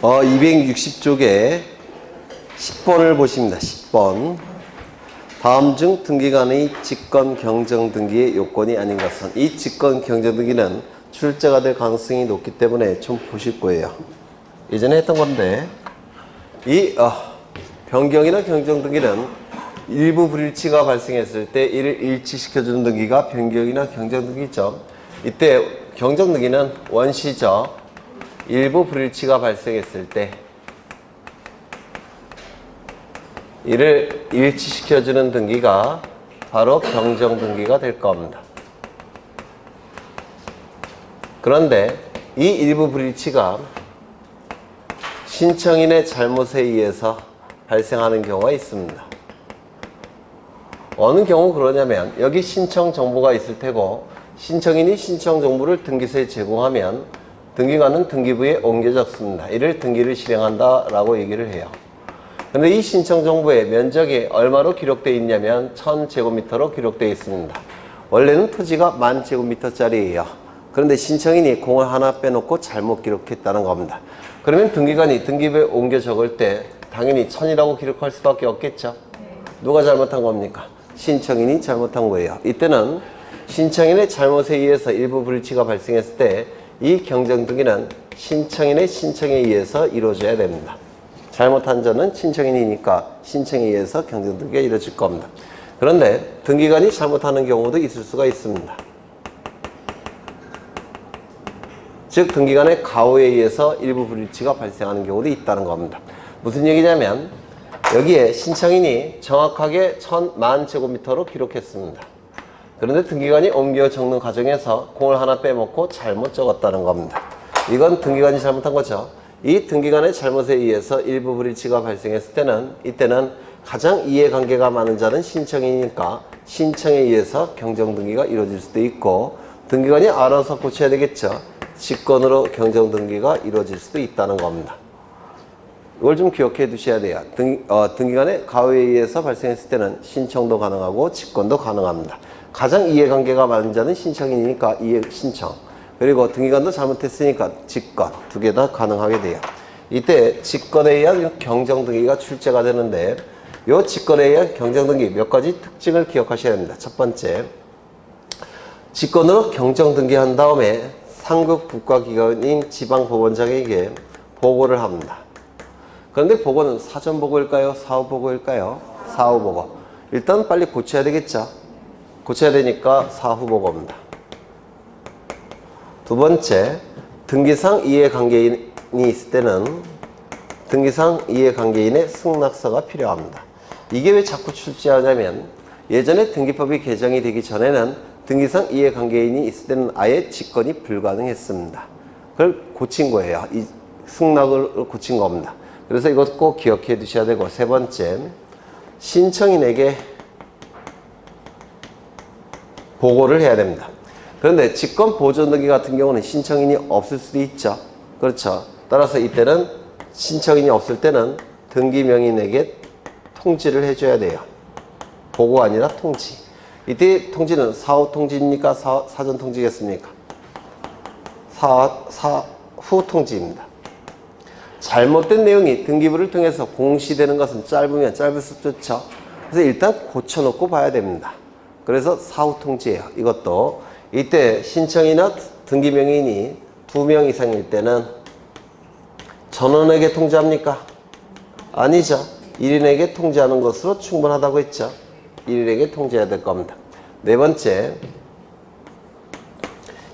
260쪽에 10번을 보십니다. 10번. 다음 중 등기관의 직권 경정 등기의 요건이 아닌 것은, 이 직권 경정 등기는 출제가 될 가능성이 높기 때문에 좀 보실 거예요. 예전에 했던 건데, 이 변경이나 경정 등기는 일부 불일치가 발생했을 때 이를 일치시켜주는 등기가 변경이나 경정 등기죠. 이때 경정 등기는 원시적 일부 불일치가 발생했을 때 이를 일치시켜주는 등기가 바로 경정 등기가 될 겁니다. 그런데 이 일부 불일치가 신청인의 잘못에 의해서 발생하는 경우가 있습니다. 어느 경우 그러냐면, 여기 신청 정보가 있을 테고 신청인이 신청 정보를 등기소에 제공하면 등기관은 등기부에 옮겨 적습니다. 이를 등기를 실행한다 라고 얘기를 해요. 근데 이 신청 정보에 면적이 얼마로 기록되어 있냐면 1000제곱미터로 기록되어 있습니다. 원래는 토지가 10,000제곱미터짜리예요. 그런데 신청인이 공을 하나 빼놓고 잘못 기록했다는 겁니다. 그러면 등기관이 등기부에 옮겨 적을 때 당연히 1000이라고 기록할 수밖에 없겠죠. 누가 잘못한 겁니까? 신청인이 잘못한 거예요. 이때는 신청인의 잘못에 의해서 일부 불일치가 발생했을 때 이 경정 등기는 신청인의 신청에 의해서 이루어져야 됩니다. 잘못한 자는 신청인이니까 신청에 의해서 경정 등기가 이루어질 겁니다. 그런데 등기관이 잘못하는 경우도 있을 수가 있습니다. 즉 등기관의 가호에 의해서 일부 불일치가 발생하는 경우도 있다는 겁니다. 무슨 얘기냐면, 여기에 신청인이 정확하게 10,000제곱미터로 기록했습니다. 그런데 등기관이 옮겨 적는 과정에서 공을 하나 빼먹고 잘못 적었다는 겁니다. 이건 등기관이 잘못한 거죠. 이 등기관의 잘못에 의해서 일부 불일치가 발생했을 때는, 이때는 가장 이해관계가 많은 자는 신청이니까 신청에 의해서 경정 등기가 이루어질 수도 있고, 등기관이 알아서 고쳐야 되겠죠. 직권으로 경정 등기가 이루어질 수도 있다는 겁니다. 이걸 좀 기억해 두셔야 돼요. 등기관의 가호에 의해서 발생했을 때는 신청도 가능하고 직권도 가능합니다. 가장 이해관계가 많은 자는 신청이니까 신청, 그리고 등기관도 잘못했으니까 직권, 두 개 다 가능하게 돼요. 이때 직권에 의한 경정 등기가 출제가 되는데, 이 직권에 의한 경정 등기 몇 가지 특징을 기억하셔야 합니다. 첫 번째, 직권으로 경정 등기한 다음에 상급 국가기관인 지방법원장에게 보고를 합니다. 그런데 보고는 사전보고일까요? 사후보고일까요? 사후보고. 일단 빨리 고쳐야 되겠죠. 고쳐야 되니까 사후보고입니다. 두 번째, 등기상 이해관계인이 있을 때는 등기상 이해관계인의 승낙서가 필요합니다. 이게 왜 자꾸 출제하냐면, 예전에 등기법이 개정이 되기 전에는 등기상 이해관계인이 있을 때는 아예 직권이 불가능했습니다. 그걸 고친 거예요. 이 승낙을 고친 겁니다. 그래서 이것 꼭 기억해 두셔야 되고, 세 번째, 신청인에게 보고를 해야 됩니다. 그런데 직권 보존 등기 같은 경우는 신청인이 없을 수도 있죠. 그렇죠. 따라서 이때는 신청인이 없을 때는 등기명인에게 통지를 해줘야 돼요. 보고가 아니라 통지. 이때 통지는 사후 통지입니까? 사전 통지겠습니까? 사후 통지입니다. 잘못된 내용이 등기부를 통해서 공시되는 것은 짧으면 짧을수록 좋죠. 그래서 일단 고쳐놓고 봐야 됩니다. 그래서 사후 통지예요. 이것도 이때 신청이나 등기명인이 2명 이상일 때는 전원에게 통지합니까? 아니죠. 1인에게 통지하는 것으로 충분하다고 했죠. 1인에게 통지해야 될 겁니다. 네 번째,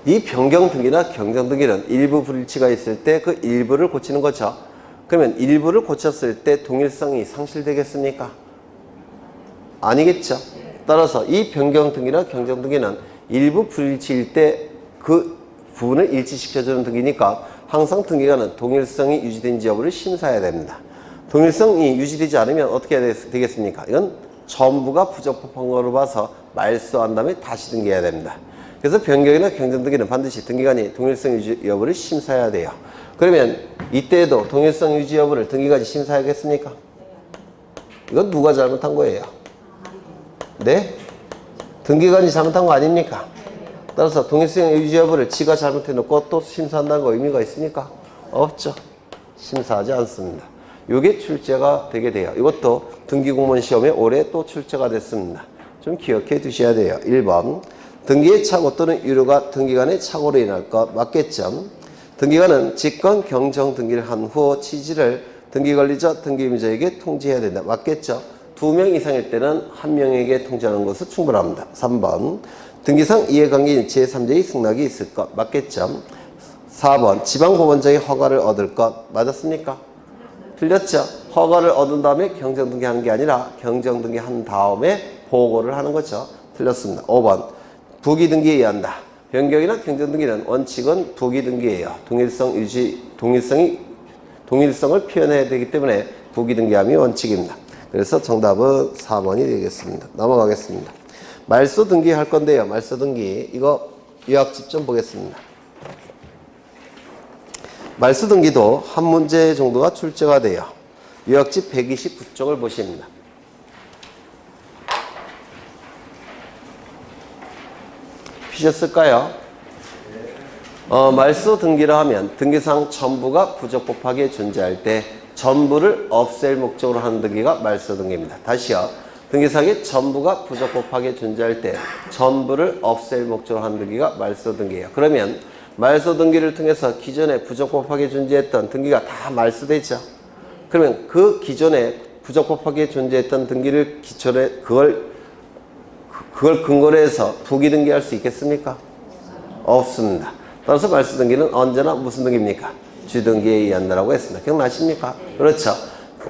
이 변경 등기나 경정 등기는 일부 불일치가 있을 때 그 일부를 고치는 거죠. 그러면 일부를 고쳤을 때 동일성이 상실되겠습니까? 아니겠죠. 따라서 이 변경 등기나 경정 등기는 일부 불일치일 때 그 부분을 일치시켜주는 등기니까 항상 등기관은 동일성이 유지된지 여부를 심사해야 됩니다. 동일성이 유지되지 않으면 어떻게 해야 되겠습니까? 이건 전부가 부적법한 거로 봐서 말소한 다음에 다시 등기해야 됩니다. 그래서 변경이나 경정 등기는 반드시 등기관이 동일성 유지 여부를 심사해야 돼요. 그러면 이때에도 동일성 유지 여부를 등기관이 심사하겠습니까? 이건 누가 잘못한 거예요? 네? 등기관이 잘못한 거 아닙니까? 따라서 동일성 유지 여부를 지가 잘못해놓고 또 심사한다는 거 의미가 있습니까? 없죠. 심사하지 않습니다. 이게 출제가 되게 돼요. 이것도 등기공무원 시험에 올해 또 출제가 됐습니다. 좀 기억해 두셔야 돼요. 1번 등기의 착오 또는 유료가 등기관의 착오로 인할 것 맞겠죠? 등기관은 직권 경정 등기를 한 후 취지를 등기관리자 등기임자에게 통지해야 된다. 맞겠죠? 2명 이상일 때는 1명에게 통지하는 것은 충분합니다. 3번 등기상 이해관계인 제3자의 승낙이 있을 것 맞겠죠? 4번 지방법원장의 허가를 얻을 것 맞았습니까? 틀렸죠? 허가를 얻은 다음에 경정등기하는 게 아니라 경정등기한 다음에 보고를 하는 거죠. 틀렸습니다. 5번 부기등기에 의한다. 변경이나 경정등기는 원칙은 부기등기예요. 동일성을 표현해야 되기 때문에 부기등기함이 원칙입니다. 그래서 정답은 4번이 되겠습니다. 넘어가겠습니다. 말소 등기 할 건데요. 말소 등기 이거 요약집 좀 보겠습니다. 말소 등기도 한 문제 정도가 출제가 돼요. 요약집 129쪽을 보십니다. 피셨을까요? 말소 등기를 하면 등기상 전부가 부적법하게 존재할 때 전부를 없앨 목적으로 하는 등기가 말소 등기입니다. 다시요. 등기상의 전부가 부적법하게 존재할 때 전부를 없앨 목적으로 하는 등기가 말소 등기예요. 그러면 말소 등기를 통해서 기존에 부적법하게 존재했던 등기가 다 말소되죠. 그러면 그 기존에 부적법하게 존재했던 등기를 기초에 그걸 근거로 해서 부기 등기할 수 있겠습니까? 없습니다. 따라서 말소 등기는 언제나 무슨 등기입니까? 주등기에 의한다라고 했습니다. 기억나십니까? 그렇죠.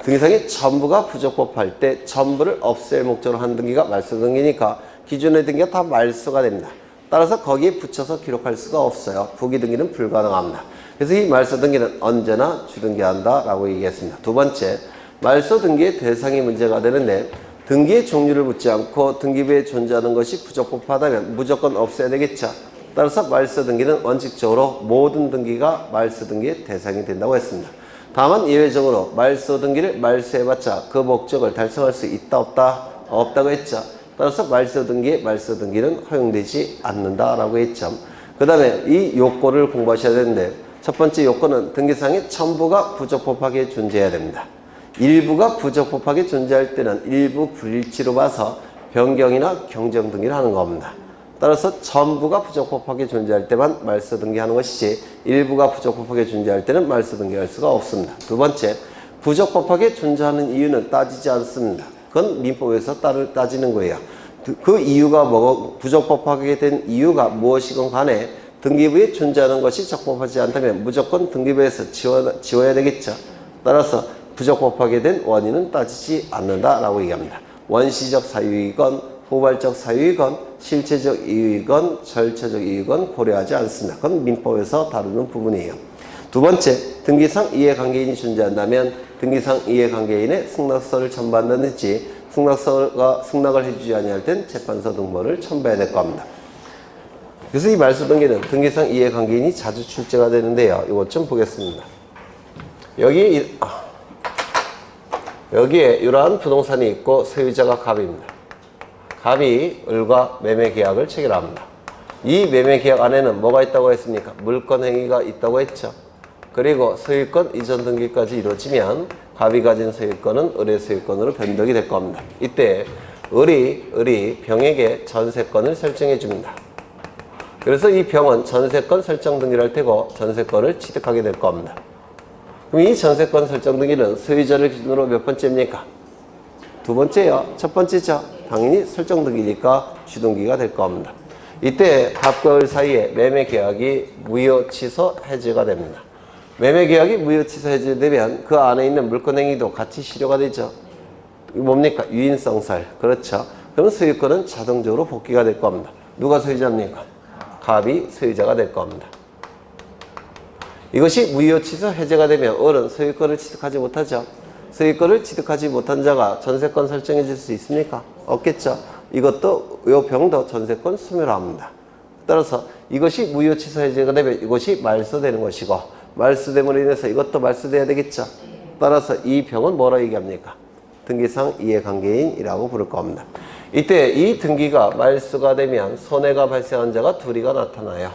등기상의 전부가 부적법할 때 전부를 없앨 목적으로 한 등기가 말소 등기니까 기존의 등기가 다 말소가 됩니다. 따라서 거기에 붙여서 기록할 수가 없어요. 부기 등기는 불가능합니다. 그래서 이 말소 등기는 언제나 주등기한다라고 얘기했습니다. 두 번째, 말소 등기의 대상이 문제가 되는데 등기의 종류를 묻지 않고 등기부에 존재하는 것이 부적법하다면 무조건 없애야 되겠죠. 따라서 말소 등기는 원칙적으로 모든 등기가 말소 등기의 대상이 된다고 했습니다. 다만 예외적으로 말소 등기를 말소해봤자 그 목적을 달성할 수 있다 없다? 없다고 했죠. 따라서 말소 등기는 허용되지 않는다라고 했죠. 그 다음에 이 요건을 공부하셔야 되는데 첫 번째 요건은 등기상의 전부가 부적법하게 존재해야 됩니다. 일부가 부적법하게 존재할 때는 일부 불일치로 봐서 변경이나 경정 등기를 하는 겁니다. 따라서 전부가 부적법하게 존재할 때만 말소 등기하는 것이지 일부가 부적법하게 존재할 때는 말소 등기할 수가 없습니다. 두 번째, 부적법하게 존재하는 이유는 따지지 않습니다. 그건 민법에서 따지는 거예요. 그 이유가 뭐고 부적법하게 된 이유가 무엇이건 간에 등기부에 존재하는 것이 적법하지 않다면 무조건 등기부에서 지워야 되겠죠. 따라서 부적법하게 된 원인은 따지지 않는다라고 얘기합니다. 원시적 사유이건 후발적 사유이건 실체적 이유이건 절차적 이유이건 고려하지 않습니다. 그건 민법에서 다루는 부분이에요. 두 번째, 등기상 이해관계인이 존재한다면 등기상 이해관계인의 승낙서를 첨부한다든지 승낙을 해주지 아니할 땐 재판서 등본을 첨부해야 될 겁니다. 그래서 이 말소 등기는 등기상 이해관계인이 자주 출제가 되는데요. 이것 좀 보겠습니다. 여기에 이러한 부동산이 있고 소유자가 갑입니다. 갑이 을과 매매계약을 체결합니다. 이 매매계약 안에는 뭐가 있다고 했습니까? 물권행위가 있다고 했죠. 그리고 소유권 이전 등기까지 이루어지면 갑이 가진 소유권은 을의 소유권으로 변동이 될 겁니다. 이때 을이 병에게 전세권을 설정해 줍니다. 그래서 이 병은 전세권 설정 등기를 할 테고 전세권을 취득하게 될 겁니다. 그럼 이 전세권 설정 등기는 소유자를 기준으로 몇 번째입니까? 두 번째요. 첫 번째죠. 당연히 설정 등기니까 주등기가 될 겁니다. 이때 갑과 을 사이에 매매계약이 무효 취소 해제가 됩니다. 매매계약이 무효 취소 해제되면 그 안에 있는 물권행위도 같이 실효가 되죠. 이거 뭡니까? 유인성살. 그렇죠. 그럼 소유권은 자동적으로 복귀가 될 겁니다. 누가 소유자입니까? 갑이 소유자가 될 겁니다. 이것이 무효 취소 해제가 되면 을은 소유권을 취득하지 못하죠. 소유권을 취득하지 못한 자가 전세권 설정해 줄 수 있습니까? 없겠죠. 이것도 이 병도 전세권 소멸합니다. 따라서 이것이 무효 취소 해제가 되면 이것이 말소되는 것이고 말소됨으로 인해서 이것도 말소돼야 되겠죠. 따라서 이 병은 뭐라 얘기합니까? 등기상 이해관계인이라고 부를 겁니다. 이때 이 등기가 말소가 되면 손해가 발생한 자가 둘이가 나타나요.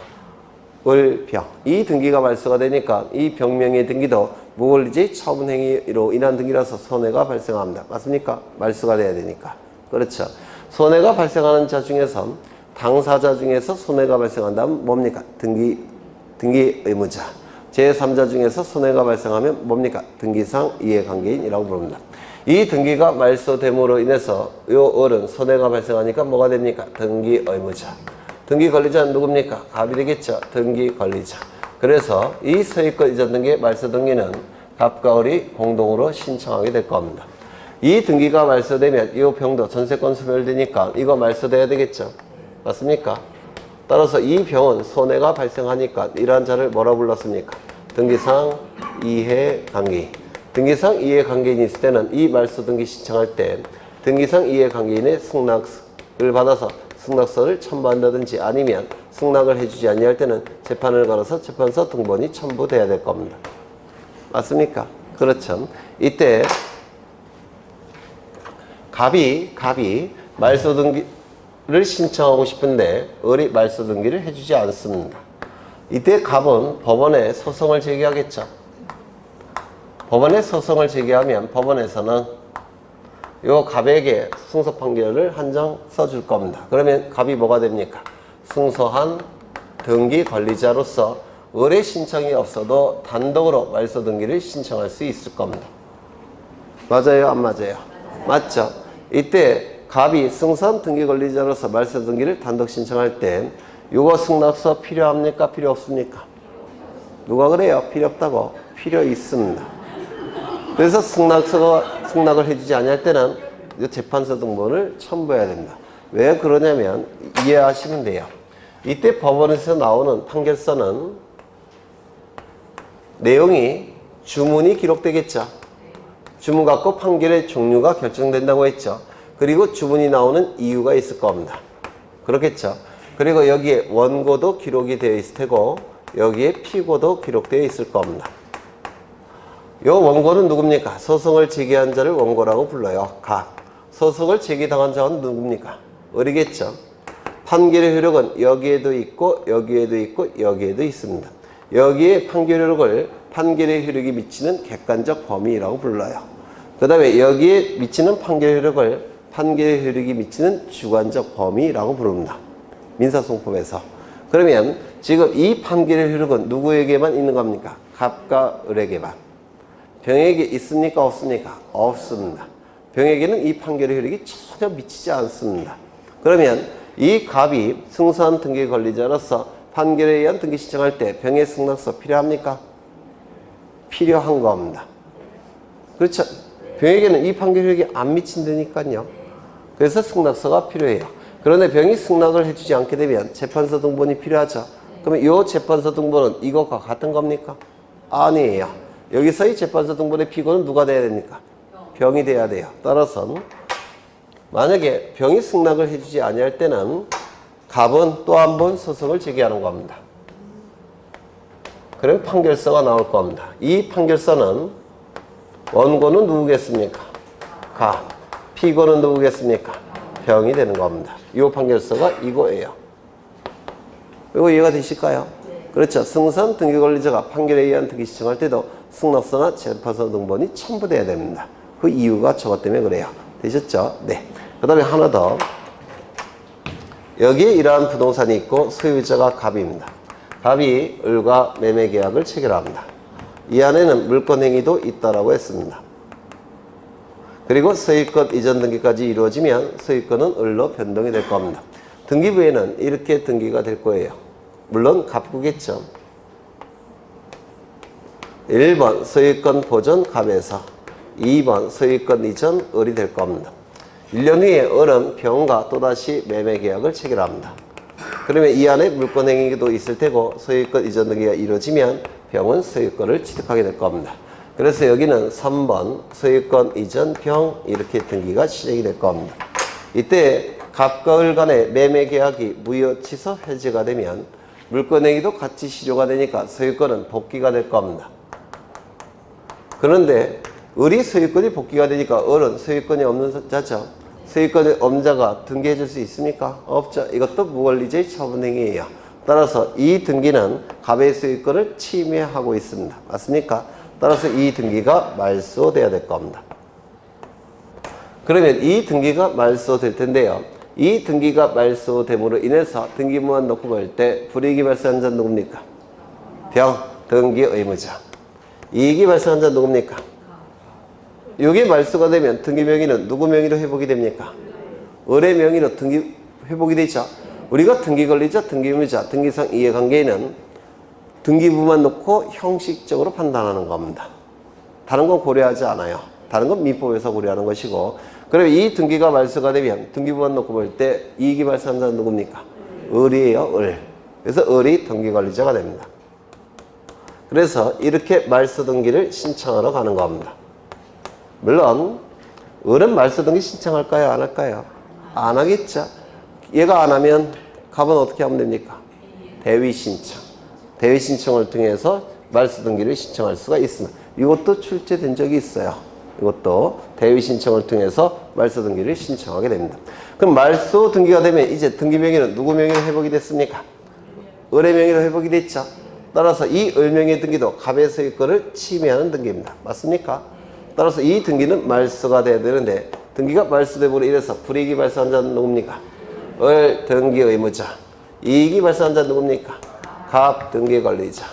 을병. 이 등기가 말소가 되니까 이 병명의 등기도 무권리제의 처분행위로 인한 등기라서 손해가 발생합니다. 맞습니까? 말소가 돼야 되니까. 그렇죠. 손해가 발생하는 자 중에서 당사자 중에서 손해가 발생한다면 뭡니까? 등기 의무자. 제3자 중에서 손해가 발생하면 뭡니까? 등기상 이해관계인이라고 부릅니다. 이 등기가 말소됨으로 인해서 요 을은 손해가 발생하니까 뭐가 됩니까? 등기 의무자. 등기 권리자는 누굽니까? 갑이 되겠죠. 등기 권리자. 그래서 이 소유권 이전 등기 말소 등기는 갑과 을이 공동으로 신청하게 될 겁니다. 이 등기가 말소되면 이 병도 전세권 소멸되니까 이거 말소돼야 되겠죠. 맞습니까? 따라서 이 병은 손해가 발생하니까 이러한 자를 뭐라 불렀습니까? 등기상 이해관계인. 등기상 이해관계인이 있을 때는 이 말소 등기 신청할 때 등기상 이해관계인의 승낙을 받아서 승낙서를 첨부한다든지 아니면 승낙을 해주지 아니할 때는 재판을 걸어서 재판서 등본이 첨부돼야 될 겁니다. 맞습니까? 그렇죠. 이때 갑이 말소 등기를 신청하고 싶은데 을이 말소 등기를 해주지 않습니다. 이때 갑은 법원에 소송을 제기하겠죠. 법원에 소송을 제기하면 법원에서는 요 갑에게 승소 판결을 한 장 써줄 겁니다. 그러면 갑이 뭐가 됩니까? 승소한 등기 권리자로서 을의 신청이 없어도 단독으로 말소 등기를 신청할 수 있을 겁니다. 맞아요? 안 맞아요? 맞죠? 이때 갑이 승소한 등기 권리자로서 말소 등기를 단독 신청할 때 요거 승낙서 필요합니까? 필요 없습니까? 누가 그래요? 필요 없다고? 필요 있습니다. 그래서 승낙을 해주지 않을 때는 재판서 등본을 첨부해야 됩니다. 왜 그러냐면 이해하시면 돼요. 이때 법원에서 나오는 판결서는 내용이 주문이 기록되겠죠. 주문 갖고 판결의 종류가 결정된다고 했죠. 그리고 주문이 나오는 이유가 있을 겁니다. 그렇겠죠. 그리고 여기에 원고도 기록이 되어 있을 테고 여기에 피고도 기록되어 있을 겁니다. 요 원고는 누굽니까? 소송을 제기한 자를 원고라고 불러요. 소송을 제기당한 자는 누굽니까? 을이겠죠. 판결의 효력은 여기에도 있고 여기에도 있고 여기에도 있습니다. 여기에 판결의 효력이 미치는 객관적 범위라고 불러요. 그 다음에 여기에 미치는 판결의 효력이 미치는 주관적 범위라고 부릅니다. 민사소송법에서. 그러면 지금 이 판결의 효력은 누구에게만 있는 겁니까? 갑과 을에게만. 병에게 있습니까? 없습니까? 없습니다. 병에게는 이 판결의 효력이 전혀 미치지 않습니다. 그러면 이 갑이 승소한 등기 권리자로서 판결에 의한 등기 신청할 때 병의 승낙서 필요합니까? 필요한 겁니다. 그렇죠? 병에게는 이 판결 효력이 안 미친다니까요. 그래서 승낙서가 필요해요. 그런데 병이 승낙을 해주지 않게 되면 재판서 등본이 필요하죠. 그러면 이 재판서 등본은 이것과 같은 겁니까? 아니에요. 여기서의 재판서 등본의 피고는 누가 돼야 됩니까? 병이 돼야 돼요. 따라서 만약에 병이 승낙을 해주지 아니할 때는 갑은 또 한 번 소송을 제기하는 겁니다. 그럼 판결서가 나올 겁니다. 이 판결서는 원고는 누구겠습니까? 갑. 피고는 누구겠습니까? 병이 되는 겁니다. 이 판결서가 이거예요. 이거 이해가 되실까요? 그렇죠. 승소한 등기 권리자가 판결에 의한 등기 신청할 때도 승낙서나 재판서 등본이 첨부돼야 됩니다. 그 이유가 저것 때문에 그래요. 되셨죠? 네. 그 다음에 하나 더. 여기에 이러한 부동산이 있고 소유자가 갑입니다. 갑이 을과 매매 계약을 체결합니다. 이 안에는 물권 행위도 있다라고 했습니다. 그리고 소유권 이전 등기까지 이루어지면 소유권은 을로 변동이 될 겁니다. 등기부에는 이렇게 등기가 될 거예요. 물론 갑구겠죠. 1번 소유권 보존 갑에서 2번 소유권 이전 을이 될 겁니다. 1년 후에 을은 병과 또다시 매매 계약을 체결합니다. 그러면 이 안에 물권 행위도 있을 테고 소유권 이전 등기가 이루어지면 병은 소유권을 취득하게 될 겁니다. 그래서 여기는 3번 소유권 이전 병 이렇게 등기가 시작이 될 겁니다. 이때 갑과 을 간의 매매 계약이 무효 취소 해지가 되면 물권 행위도 같이 실효가 되니까 소유권은 복귀가 될 겁니다. 그런데 을이 소유권이 복귀가 되니까 을은 소유권이 없는 자죠. 소유권이 없는 자가 등기해 줄 수 있습니까? 없죠. 이것도 무권리제의 처분행위예요. 따라서 이 등기는 갑의 소유권을 침해하고 있습니다. 맞습니까? 따라서 이 등기가 말소돼야 될 겁니다. 그러면 이 등기가 말소될 텐데요. 이 등기가 말소됨으로 인해서 등기부만 놓고 볼 때 불이익이 발생한 자는 누굽니까? 병, 등기 의무자. 이익이 발생한 자는 누굽니까? 이게 말소가 되면 등기 명의는 누구 명의로 회복이 됩니까? 을의 명의로 등기 회복이 되죠. 우리가 등기 권리자, 등기 의무자, 등기상 이해관계인은 등기부만 놓고 형식적으로 판단하는 겁니다. 다른 건 고려하지 않아요. 다른 건 민법에서 고려하는 것이고, 그러면 이 등기가 말소가 되면 등기부만 놓고 볼 때 이익이 발생한 자는 누굽니까? 을이에요, 을. 그래서 을이 등기 관리자가 됩니다. 그래서 이렇게 말소 등기를 신청하러 가는 겁니다. 물론 을은 말소 등기 신청할까요, 안 할까요? 안 하겠죠. 얘가 안 하면 갑은 어떻게 하면 됩니까? 대위 신청. 대위 신청을 통해서 말소 등기를 신청할 수가 있습니다. 이것도 출제된 적이 있어요. 이것도 대위 신청을 통해서 말소 등기를 신청하게 됩니다. 그럼 말소 등기가 되면 이제 등기 명의는 누구 명의로 회복이 됐습니까? 을의 명의로 회복이 됐죠. 따라서 이 을 명의 등기도 갑의 소유권을 침해하는 등기입니다. 맞습니까? 따라서 이 등기는 말소가 돼야 되는데 등기가 말소됨으로 인해서 불이익이 발생한 자는 누굽니까? 을 등기 의무자. 이익이 발생한 자는 누굽니까? 갑 등기 관리자.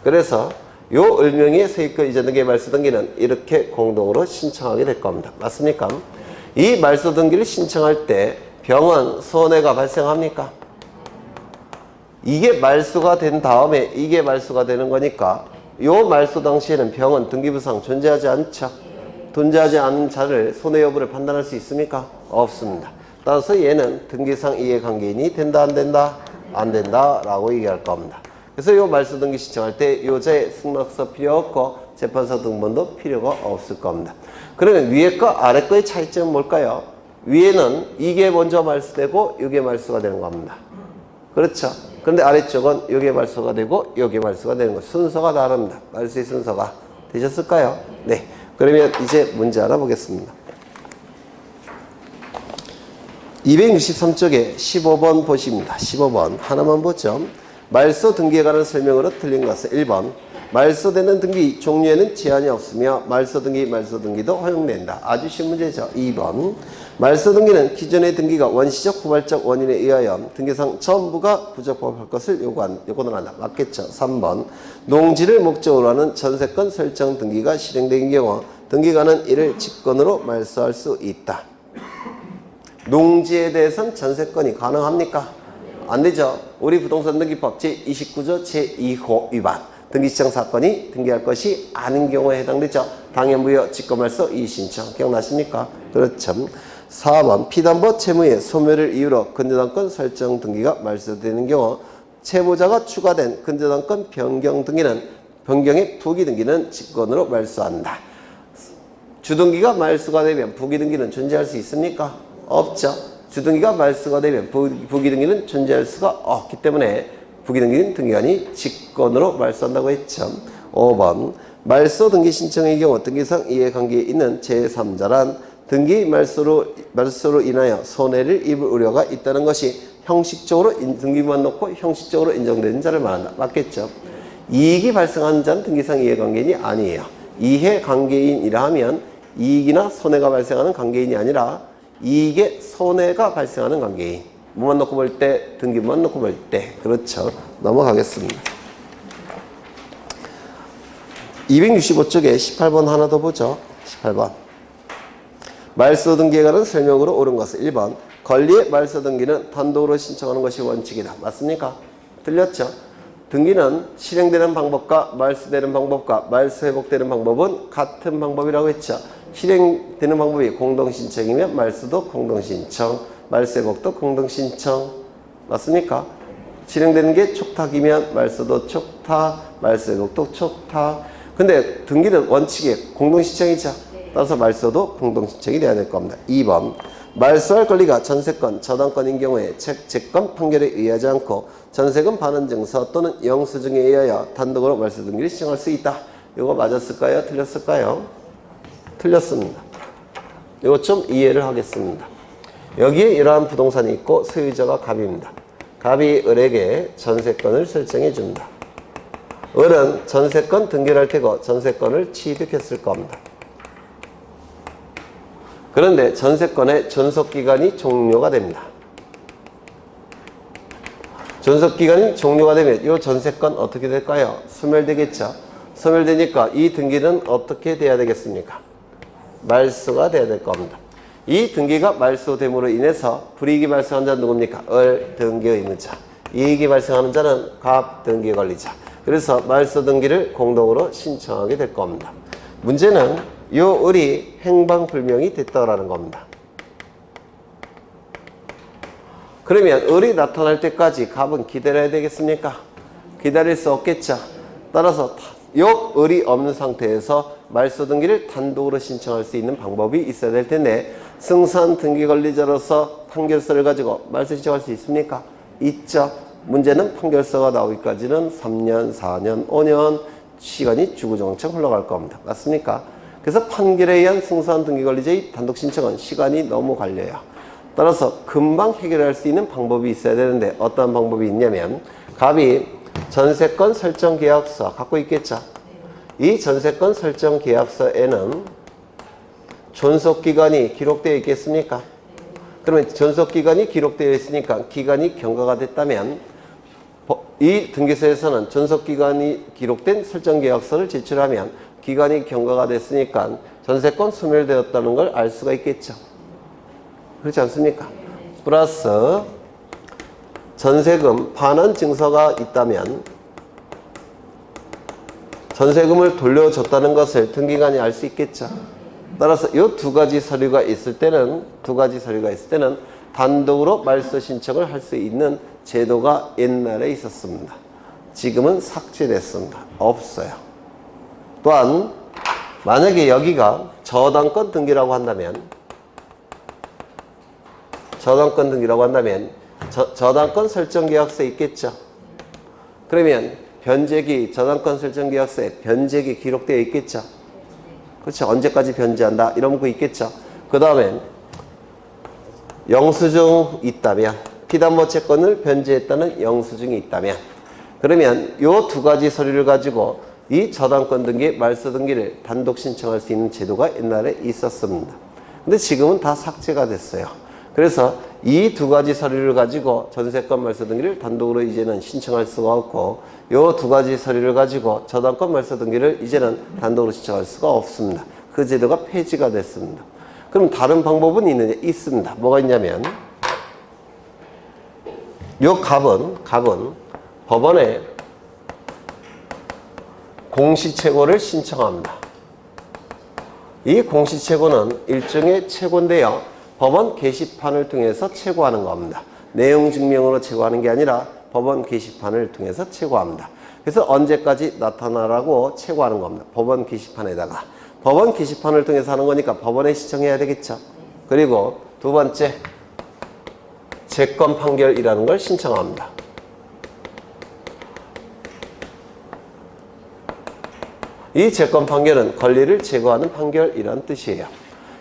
그래서 요 을명의 소유권 이전 등기 말소 등기는 이렇게 공동으로 신청하게 될 겁니다. 맞습니까? 이 말소 등기를 신청할 때 병은 손해가 발생합니까? 이게 말소가 된 다음에 이게 말소가 되는 거니까 요 말소 당시에는 병은 등기부상 존재하지 않죠. 존재하지 않은 자를 손해 여부를 판단할 수 있습니까? 없습니다. 따라서 얘는 등기상 이해관계인이 된다 안 된다? 안 된다 라고 얘기할 겁니다. 그래서 요 말소 등기 신청할 때 요자의 승낙서 필요 없고 재판서 등본도 필요가 없을 겁니다. 그러면 위에 거 아래 거의 차이점은 뭘까요? 위에는 이게 먼저 말소되고 이게 말소가 되는 겁니다. 그렇죠? 그런데 아래쪽은 이게 말소가 되고 이게 말소가 되는 거. 순서가 다릅니다. 말소의 순서가. 되셨을까요? 네. 그러면 이제 문제 알아보겠습니다. 263쪽에 15번 보십니다. 15번 하나만 보죠. 말소 등기에 관한 설명으로 틀린 것은 1번 말소되는 등기 종류에는 제한이 없으며 말소 등기도 허용된다. 아주 쉬운 문제죠. 2번 말소 등기는 기존의 등기가 원시적 후발적 원인에 의하여 등기상 전부가 부적법할 것을 요구는 한다. 맞겠죠. 3번 농지를 목적으로 하는 전세권 설정 등기가 실행된 경우 등기관은 이를 직권으로 말소할 수 있다. 농지에 대해서는 전세권이 가능합니까? 안 되죠. 우리 부동산 등기법 제29조 제2호 위반. 등기시청 사건이 등기할 것이 아닌 경우에 해당되죠. 당연부여 직권말소 이의신청. 기억나십니까? 그렇죠. 4번 피담보 채무의 소멸을 이유로 근저당권 설정 등기가 말소되는 경우 채무자가 추가된 근저당권 변경 등기는 변경의 부기 등기는 직권으로 말소한다. 주등기가 말소가 되면 부기 등기는 존재할 수 있습니까? 없죠. 주등기가 말소가 되면 부기 등기는 존재할 수가 없기 때문에 부기 등기는 등기관이 직권으로 말소한다고 했죠. 5번 말소 등기 신청의 경우 등기상 이해관계에 있는 제3자란 등기 말소로 인하여 손해를 입을 우려가 있다는 것이 형식적으로 등기부만 놓고 형식적으로 인정되는 자를 말한다. 맞겠죠? 이익이 발생하는 자는 등기상 이해관계인이 아니에요. 이해관계인이라 하면 이익이나 손해가 발생하는 관계인이 아니라 이익에 손해가 발생하는 관계인. 뭐만 놓고 볼 때? 등기부만 놓고 볼 때. 그렇죠. 넘어가겠습니다. 265쪽에 18번 하나 더 보죠. 18번. 말소 등기에 관한 설명으로 옳은 것은 1번. 권리의 말소 등기는 단독으로 신청하는 것이 원칙이다. 맞습니까? 틀렸죠? 등기는 실행되는 방법과 말소되는 방법과 말소 회복되는 방법은 같은 방법이라고 했죠. 실행되는 방법이 공동신청이면 말소도 공동신청, 말소 회복도 공동신청. 맞습니까? 실행되는 게 촉탁이면 말소도 촉탁, 말소 회복도 촉탁. 근데 등기는 원칙이 공동신청이죠. 따라서 말소도 공동신청이 돼야 될 겁니다. 2번 말소할 권리가 전세권, 저당권인 경우에 채권 판결에 의하지 않고 전세금 반환증서 또는 영수증에 의하여 단독으로 말소 등기를 신청할 수 있다. 이거 맞았을까요? 틀렸을까요? 틀렸습니다. 이거 좀 이해를 하겠습니다. 여기에 이러한 부동산이 있고 소유자가 갑입니다. 갑이 을에게 전세권을 설정해 줍니다. 을은 전세권 등기를 할 테고 전세권을 취득했을 겁니다. 그런데 전세권의 존속기간이 종료가 됩니다. 존속기간이 종료가 되면 이 전세권 어떻게 될까요? 소멸되겠죠. 소멸되니까 이 등기는 어떻게 돼야 되겠습니까? 말소가 돼야 될 겁니다. 이 등기가 말소됨으로 인해서 불이익이 발생한 자는 누굽니까? 을 등기 의무자. 이익이 발생하는 자는 갑 등기 권리자. 그래서 말소 등기를 공동으로 신청하게 될 겁니다. 문제는 요 을이 행방불명이 됐다라는 겁니다. 그러면 을이 나타날 때까지 갑은 기다려야 되겠습니까? 기다릴 수 없겠죠. 따라서 요 을이 없는 상태에서 말소 등기를 단독으로 신청할 수 있는 방법이 있어야 될 텐데 승소한 등기 권리자로서 판결서를 가지고 말소 신청할 수 있습니까? 있죠. 문제는 판결서가 나오기까지는 3년, 4년, 5년 시간이 주구장창 흘러갈 겁니다. 맞습니까? 그래서 판결에 의한 승소한 등기 권리자의 단독 신청은 시간이 너무 걸려요. 따라서 금방 해결할 수 있는 방법이 있어야 되는데 어떤 방법이 있냐면 갑이 전세권 설정 계약서 갖고 있겠죠. 이 전세권 설정 계약서에는 존속기간이 기록되어 있겠습니까? 그러면 존속기간이 기록되어 있으니까 기간이 경과가 됐다면 이 등기소에서는 존속기간이 기록된 설정계약서를 제출하면 기간이 경과가 됐으니까 전세권 소멸되었다는 걸 알 수가 있겠죠. 그렇지 않습니까? 플러스 전세금 반환 증서가 있다면 전세금을 돌려줬다는 것을 등기관이 알 수 있겠죠. 따라서 이 두 가지 서류가 있을 때는 단독으로 말소 신청을 할 수 있는 제도가 옛날에 있었습니다. 지금은 삭제됐습니다. 없어요. 또한 만약에 여기가 저당권 등기라고 한다면 저당권 설정계약서에 있겠죠. 그러면 변제기, 저당권 설정계약서에 변제기 기록되어 있겠죠. 그렇죠. 언제까지 변제한다 이런 문구 있겠죠. 그 다음에 영수증 있다면 피담보 채권을 변제했다는 영수증이 있다면 그러면 이 두 가지 서류를 가지고 이 저당권 등기, 말소 등기를 단독 신청할 수 있는 제도가 옛날에 있었습니다. 근데 지금은 다 삭제가 됐어요. 그래서 이 두 가지 서류를 가지고 전세권 말소 등기를 단독으로 이제는 신청할 수가 없고 이 두 가지 서류를 가지고 저당권 말소 등기를 이제는 단독으로 신청할 수가 없습니다. 그 제도가 폐지가 됐습니다. 그럼 다른 방법은 있느냐? 있습니다. 뭐가 있냐면 요 갑은 법원에 공시채고를 신청합니다. 이 공시채고는 일종의 채고인데요. 법원 게시판을 통해서 채고하는 겁니다. 내용 증명으로 채고하는 게 아니라 법원 게시판을 통해서 채고합니다. 그래서 언제까지 나타나라고 채고하는 겁니다. 법원 게시판에다가. 법원 게시판을 통해서 하는 거니까 법원에 신청해야 되겠죠. 그리고 두 번째, 채권 판결이라는 걸 신청합니다. 이 채권 판결은 권리를 제거하는 판결이라는 뜻이에요.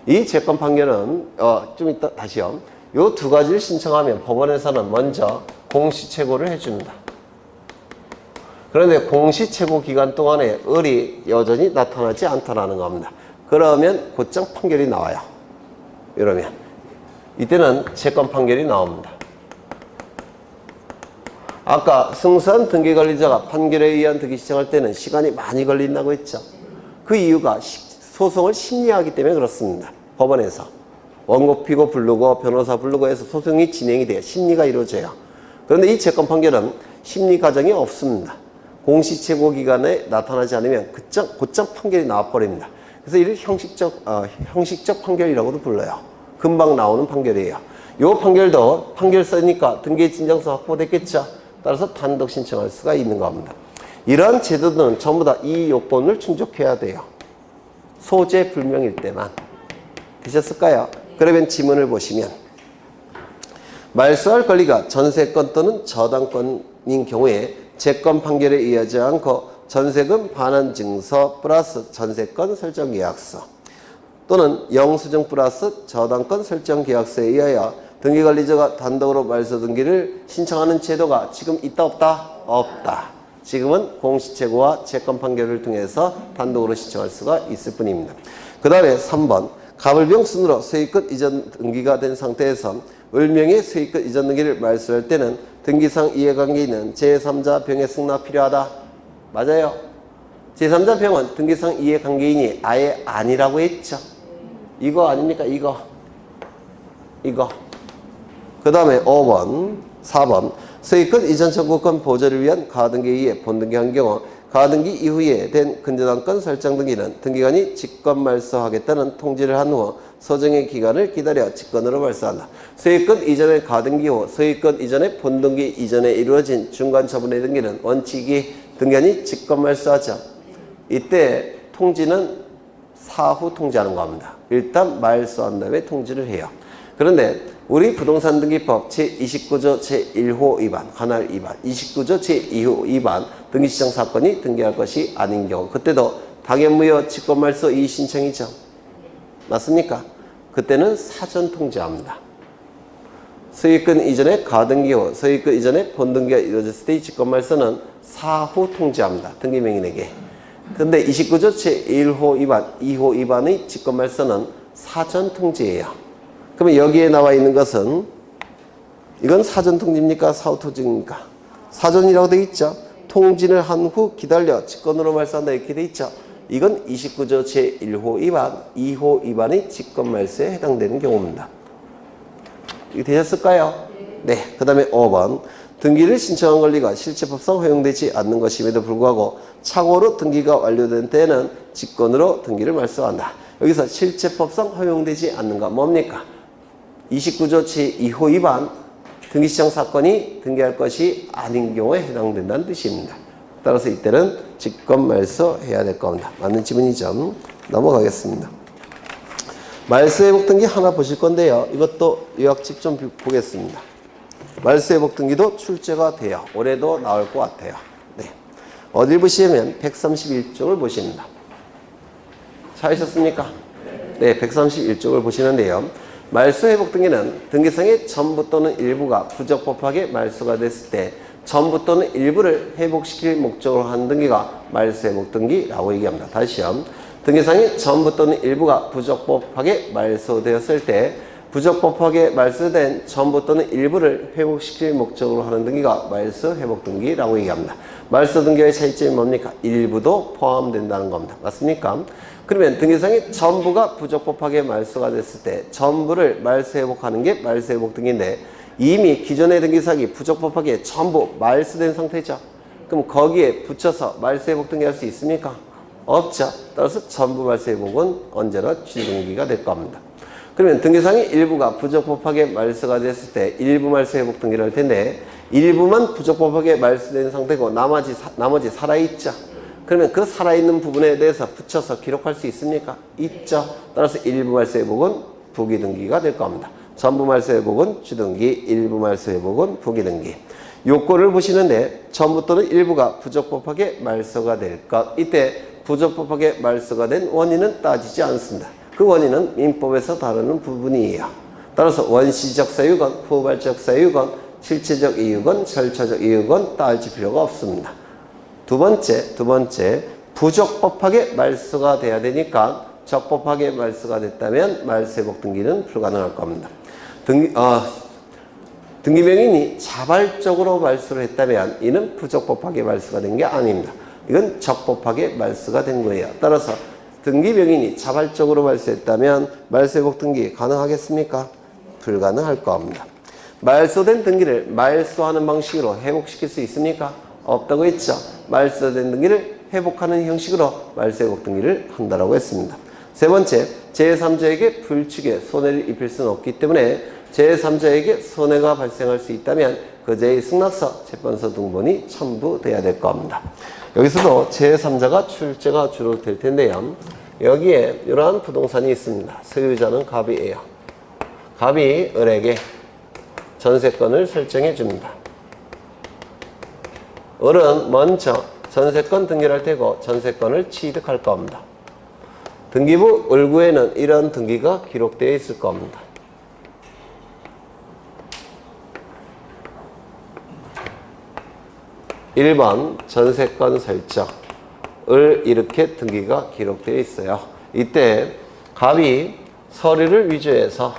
이 채권 판결은 좀 이따 다시요. 이 두 가지를 신청하면 법원에서는 먼저 공시채고를 해줍니다. 그런데 공시채고 기간 동안에 을이 여전히 나타나지 않다라는 겁니다. 그러면 곧장 판결이 나와요. 이러면 이때는 채권 판결이 나옵니다. 아까 승소한 등기관리자가 판결에 의한 등기 신청할 때는 시간이 많이 걸린다고 했죠. 그 이유가 소송을 심리하기 때문에 그렇습니다. 법원에서 원고 피고 부르고 변호사 부르고 해서 소송이 진행이 돼요. 심리가 이루어져요. 그런데 이 채권 판결은 심리 과정이 없습니다. 공시채고 기간에 나타나지 않으면 곧장 판결이 나와버립니다. 그래서 이를 형식적 판결이라고도 불러요. 금방 나오는 판결이에요. 이 판결도 판결서니까 등기 진정서 확보됐겠죠. 따라서 단독 신청할 수가 있는 겁니다. 이러한 제도들은 전부 다 이 요건을 충족해야 돼요. 소재 불명일 때만. 되셨을까요? 그러면 지문을 보시면 말소할 권리가 전세권 또는 저당권인 경우에 채권 판결에 의하지 않고 전세금 반환 증서 플러스 전세권 설정 계약서 또는 영수증 플러스 저당권 설정 계약서에 의하여 등기관리자가 단독으로 말소 등기를 신청하는 제도가 지금 있다 없다? 없다. 지금은 공시재고와 채권 판결을 통해서 단독으로 신청할 수가 있을 뿐입니다. 그 다음에 3번 가불병 순으로 소유권 이전 등기가 된 상태에서 을명의 소유권 이전 등기를 말소할 때는 등기상 이해관계 있는 제3자 병의 승낙 필요하다. 맞아요. 제3자 병은 등기상 이해관계인이 아예 아니라고 했죠. 이거 아닙니까? 이거. 그 다음에 5번, 4번 소유권 이전 청구권 보조를 위한 가등기에 의해 본등기한 경우 가등기 이후에 된 근저당권 설정 등기는 등기관이 직권 말소하겠다는 통지를 한 후 소정의 기간을 기다려 직권으로 말소한다. 소유권 이전의 가등기 후 소유권 이전의 본등기 이전에 이루어진 중간 처분의 등기는 원칙이 등기관이 직권 말소하죠. 이때 통지는 사후 통지하는 겁니다. 일단 말소한 다음에 통지를 해요. 그런데 우리 부동산 등기법 제29조 제1호 위반, 관할 위반, 29조 제2호 위반 등기시정 사건이 등기할 것이 아닌 경우 그때도 당연무효 직권말소 이의신청이죠. 맞습니까? 그때는 사전 통지합니다. 소유권 이전에 가등기 후 소유권 이전에 본등기가 이루어졌을 때의 직권말소는 사후 통지합니다. 등기명인에게. 근데 29조 제1호 위반, 2호 위반의 직권말소는 사전 통지예요. 그러면 여기에 나와 있는 것은 이건 사전 통지입니까? 사후 통지입니까? 사전이라고 되어 있죠. 통지를 한 후 기다려 직권으로 말소한다 이렇게 되어 있죠. 이건 29조 제1호 위반, 2호 위반의 직권 말소에 해당되는 경우입니다. 이게 되셨을까요? 네. 그 다음에 5번 등기를 신청한 권리가 실체법상 허용되지 않는 것임에도 불구하고 착오로 등기가 완료된 때에는 직권으로 등기를 말소한다. 여기서 실체법상 허용되지 않는가 뭡니까? 29조 제2호 위반 등기시정 사건이 등기할 것이 아닌 경우에 해당된다는 뜻입니다. 따라서 이때는 직권 말소해야 될 겁니다. 맞는 지문이죠. 넘어가겠습니다. 말소회복 등기 하나 보실 건데요. 이것도 요약집 좀 보겠습니다. 말소회복 등기도 출제가 돼요. 올해도 나올 것 같아요. 네. 어딜 보시면 131쪽을 보십니다. 찾으셨습니까? 네, 131쪽을 보시는데요. 말소회복 등기는 등기상의 전부 또는 일부가 부적법하게 말소가 됐을 때 전부 또는 일부를 회복시킬 목적으로 하는 등기가 말소회복 등기라고 얘기합니다. 다시요. 등기상의 전부 또는 일부가 부적법하게 말소되었을 때 부적법하게 말소된 전부 또는 일부를 회복시킬 목적으로 하는 등기가 말소회복 등기라고 얘기합니다. 말소 등기의 차이점이 뭡니까? 일부도 포함된다는 겁니다. 맞습니까? 그러면 등기상의 전부가 부적법하게 말소가 됐을 때 전부를 말소회복하는 게 말소회복 등기인데 이미 기존의 등기사기 부적법하게 전부 말소된 상태죠. 그럼 거기에 붙여서 말소회복 등기할 수 있습니까? 없죠. 따라서 전부 말소회복은 언제나 취등기가 될 겁니다. 그러면 등기상의 일부가 부적법하게 말소가 됐을 때 일부 말소회복 등기를 할 텐데 일부만 부적법하게 말소된 상태고 나머지 살아있죠. 그러면 그 살아있는 부분에 대해서 붙여서 기록할 수 있습니까? 있죠. 따라서 일부 말소회복은 부기등기가 될 겁니다. 전부 말소회복은 주등기, 일부 말소회복은 부기등기. 요건을 보시는데 전부 또는 일부가 부적법하게 말소가 될 것. 이때 부적법하게 말소가 된 원인은 따지지 않습니다. 그 원인은 민법에서 다루는 부분이에요. 따라서 원시적 사유건, 후발적 사유건, 실체적 이유건, 절차적 이유건 따질 필요가 없습니다. 두 번째 부적법하게 말소가 돼야 되니까 적법하게 말소가 됐다면 말소회복 등기는 불가능할 겁니다. 등기명인이 자발적으로 말소를 했다면 이는 부적법하게 말소가 된 게 아닙니다. 이건 적법하게 말소가 된 거예요. 따라서 등기명인이 자발적으로 말소했다면 말소회복 등기 가능하겠습니까? 불가능할 겁니다. 말소된 등기를 말소하는 방식으로 회복시킬 수 있습니까? 없다고 했죠. 말소된 등기를 회복하는 형식으로 말소회복 등기를 한다고 했습니다. 세 번째, 제3자에게 불축에 손해를 입힐 수는 없기 때문에 제3자에게 손해가 발생할 수 있다면 그자의 승낙서, 채권서 등본이 첨부돼야 될 겁니다. 여기서도 제3자가 출제가 주로 될 텐데요. 여기에 이러한 부동산이 있습니다. 소유자는 갑이에요. 갑이 을에게 전세권을 설정해 줍니다. 을은 먼저 전세권 등기를 할 테고 전세권을 취득할 겁니다. 등기부 을구에는 이런 등기가 기록되어 있을 겁니다. 1번 전세권 설정을 이렇게 등기가 기록되어 있어요. 이때 갑이 서류를 위조해서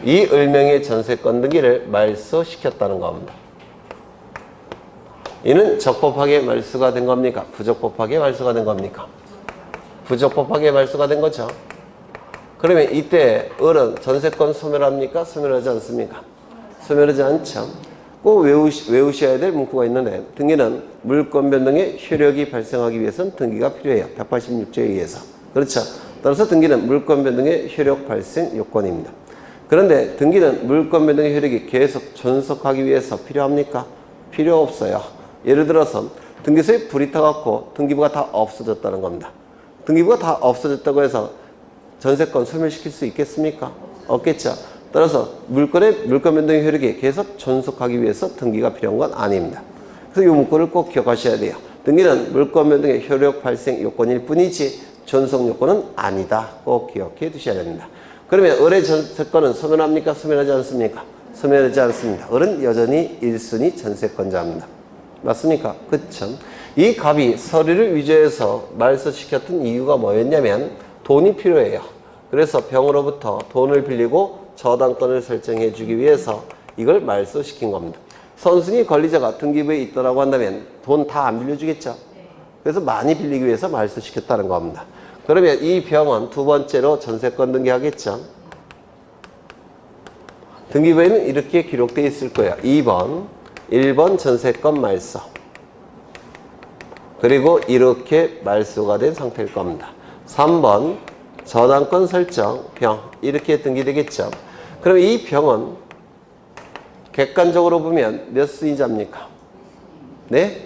이 을명의 전세권 등기를 말소시켰다는 겁니다. 이는 적법하게 말소가 된 겁니까? 부적법하게 말소가 된 겁니까? 부적법하게 말소가 된 거죠. 그러면 이때 을은 전세권 소멸합니까? 소멸하지 않습니까? 소멸하지 않죠. 꼭 외우셔야 될 문구가 있는데, 등기는 물권 변동의 효력이 발생하기 위해서는 등기가 필요해요. 186조에 의해서. 그렇죠. 따라서 등기는 물권 변동의 효력 발생 요건입니다. 그런데 등기는 물권 변동의 효력이 계속 존속하기 위해서 필요합니까? 필요 없어요. 예를 들어서 등기소에 불이 타갖고 등기부가 다 없어졌다는 겁니다. 등기부가 다 없어졌다고 해서 전세권 소멸시킬 수 있겠습니까? 없겠죠. 따라서 물권 변동의 효력이 계속 존속하기 위해서 등기가 필요한 건 아닙니다. 그래서 이 문구를 꼭 기억하셔야 돼요. 등기는 물권 변동의 효력 발생 요건일 뿐이지 존속 요건은 아니다. 꼭 기억해 두셔야 됩니다. 그러면 을의 전세권은 소멸합니까? 소멸하지 않습니까? 소멸하지 않습니다. 을은 여전히 1순위 전세권자입니다. 맞습니까? 그쵸? 이 갑이 서류를 위조해서 말소시켰던 이유가 뭐였냐면 돈이 필요해요. 그래서 병으로부터 돈을 빌리고 저당권을 설정해 주기 위해서 이걸 말소시킨 겁니다. 선순위 권리자가 등기부에 있더라고 한다면 돈 다 안 빌려주겠죠? 그래서 많이 빌리기 위해서 말소시켰다는 겁니다. 그러면 이 병은 두 번째로 전세권 등기하겠죠? 등기부에는 이렇게 기록되어 있을 거예요. 2번, 1번 전세권 말소. 그리고 이렇게 말소가 된 상태일 겁니다. 3번 저당권 설정 병 이렇게 등기되겠죠. 그럼 이 병은 객관적으로 보면 몇 순위자입니까? 네?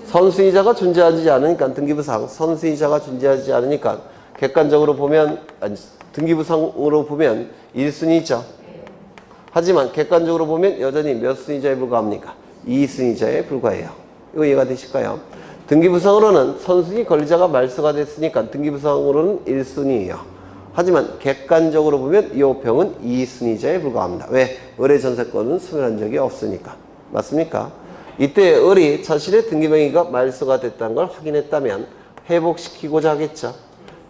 선순위자가 존재하지 않으니까 등기부상 선순위자가 존재하지 않으니까 객관적으로 보면 등기부상으로 보면 1순위죠. 하지만 객관적으로 보면 여전히 몇 순위자에 불과합니까? 2순위자에 불과해요. 이거 이해가 되실까요? 등기부상으로는 선순위 권리자가 말소가 됐으니까 등기부상으로는 1순위예요. 하지만 객관적으로 보면 이 병은 2순위자에 불과합니다. 왜? 을의 전세권은 소멸한 적이 없으니까. 맞습니까? 이때 을이 자신의 등기명의가 말소가 됐다는 걸 확인했다면 회복시키고자 하겠죠.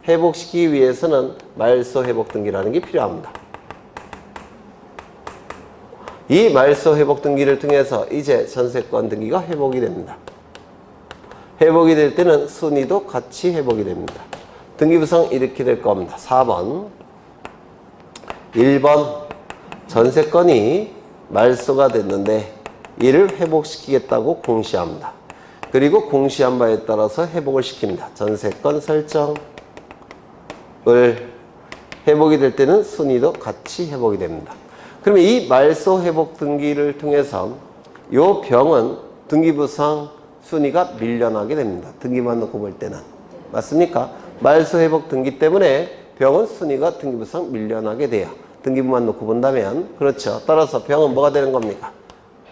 회복시키기 위해서는 말소 회복 등기라는 게 필요합니다. 이 말소 회복 등기를 통해서 이제 전세권 등기가 회복이 됩니다. 회복이 될 때는 순위도 같이 회복이 됩니다. 등기부상 이렇게 될 겁니다. 4번 1번 전세권이 말소가 됐는데 이를 회복시키겠다고 공시합니다. 그리고 공시한 바에 따라서 회복을 시킵니다. 전세권 설정을 회복이 될 때는 순위도 같이 회복이 됩니다. 그러면 이 말소 회복 등기를 통해서 이 병은 등기부상 순위가 밀려나게 됩니다. 등기만 놓고 볼 때는. 맞습니까? 말소 회복 등기 때문에 병은 순위가 등기부상 밀려나게 돼요. 등기부만 놓고 본다면. 그렇죠. 따라서 병은 뭐가 되는 겁니까?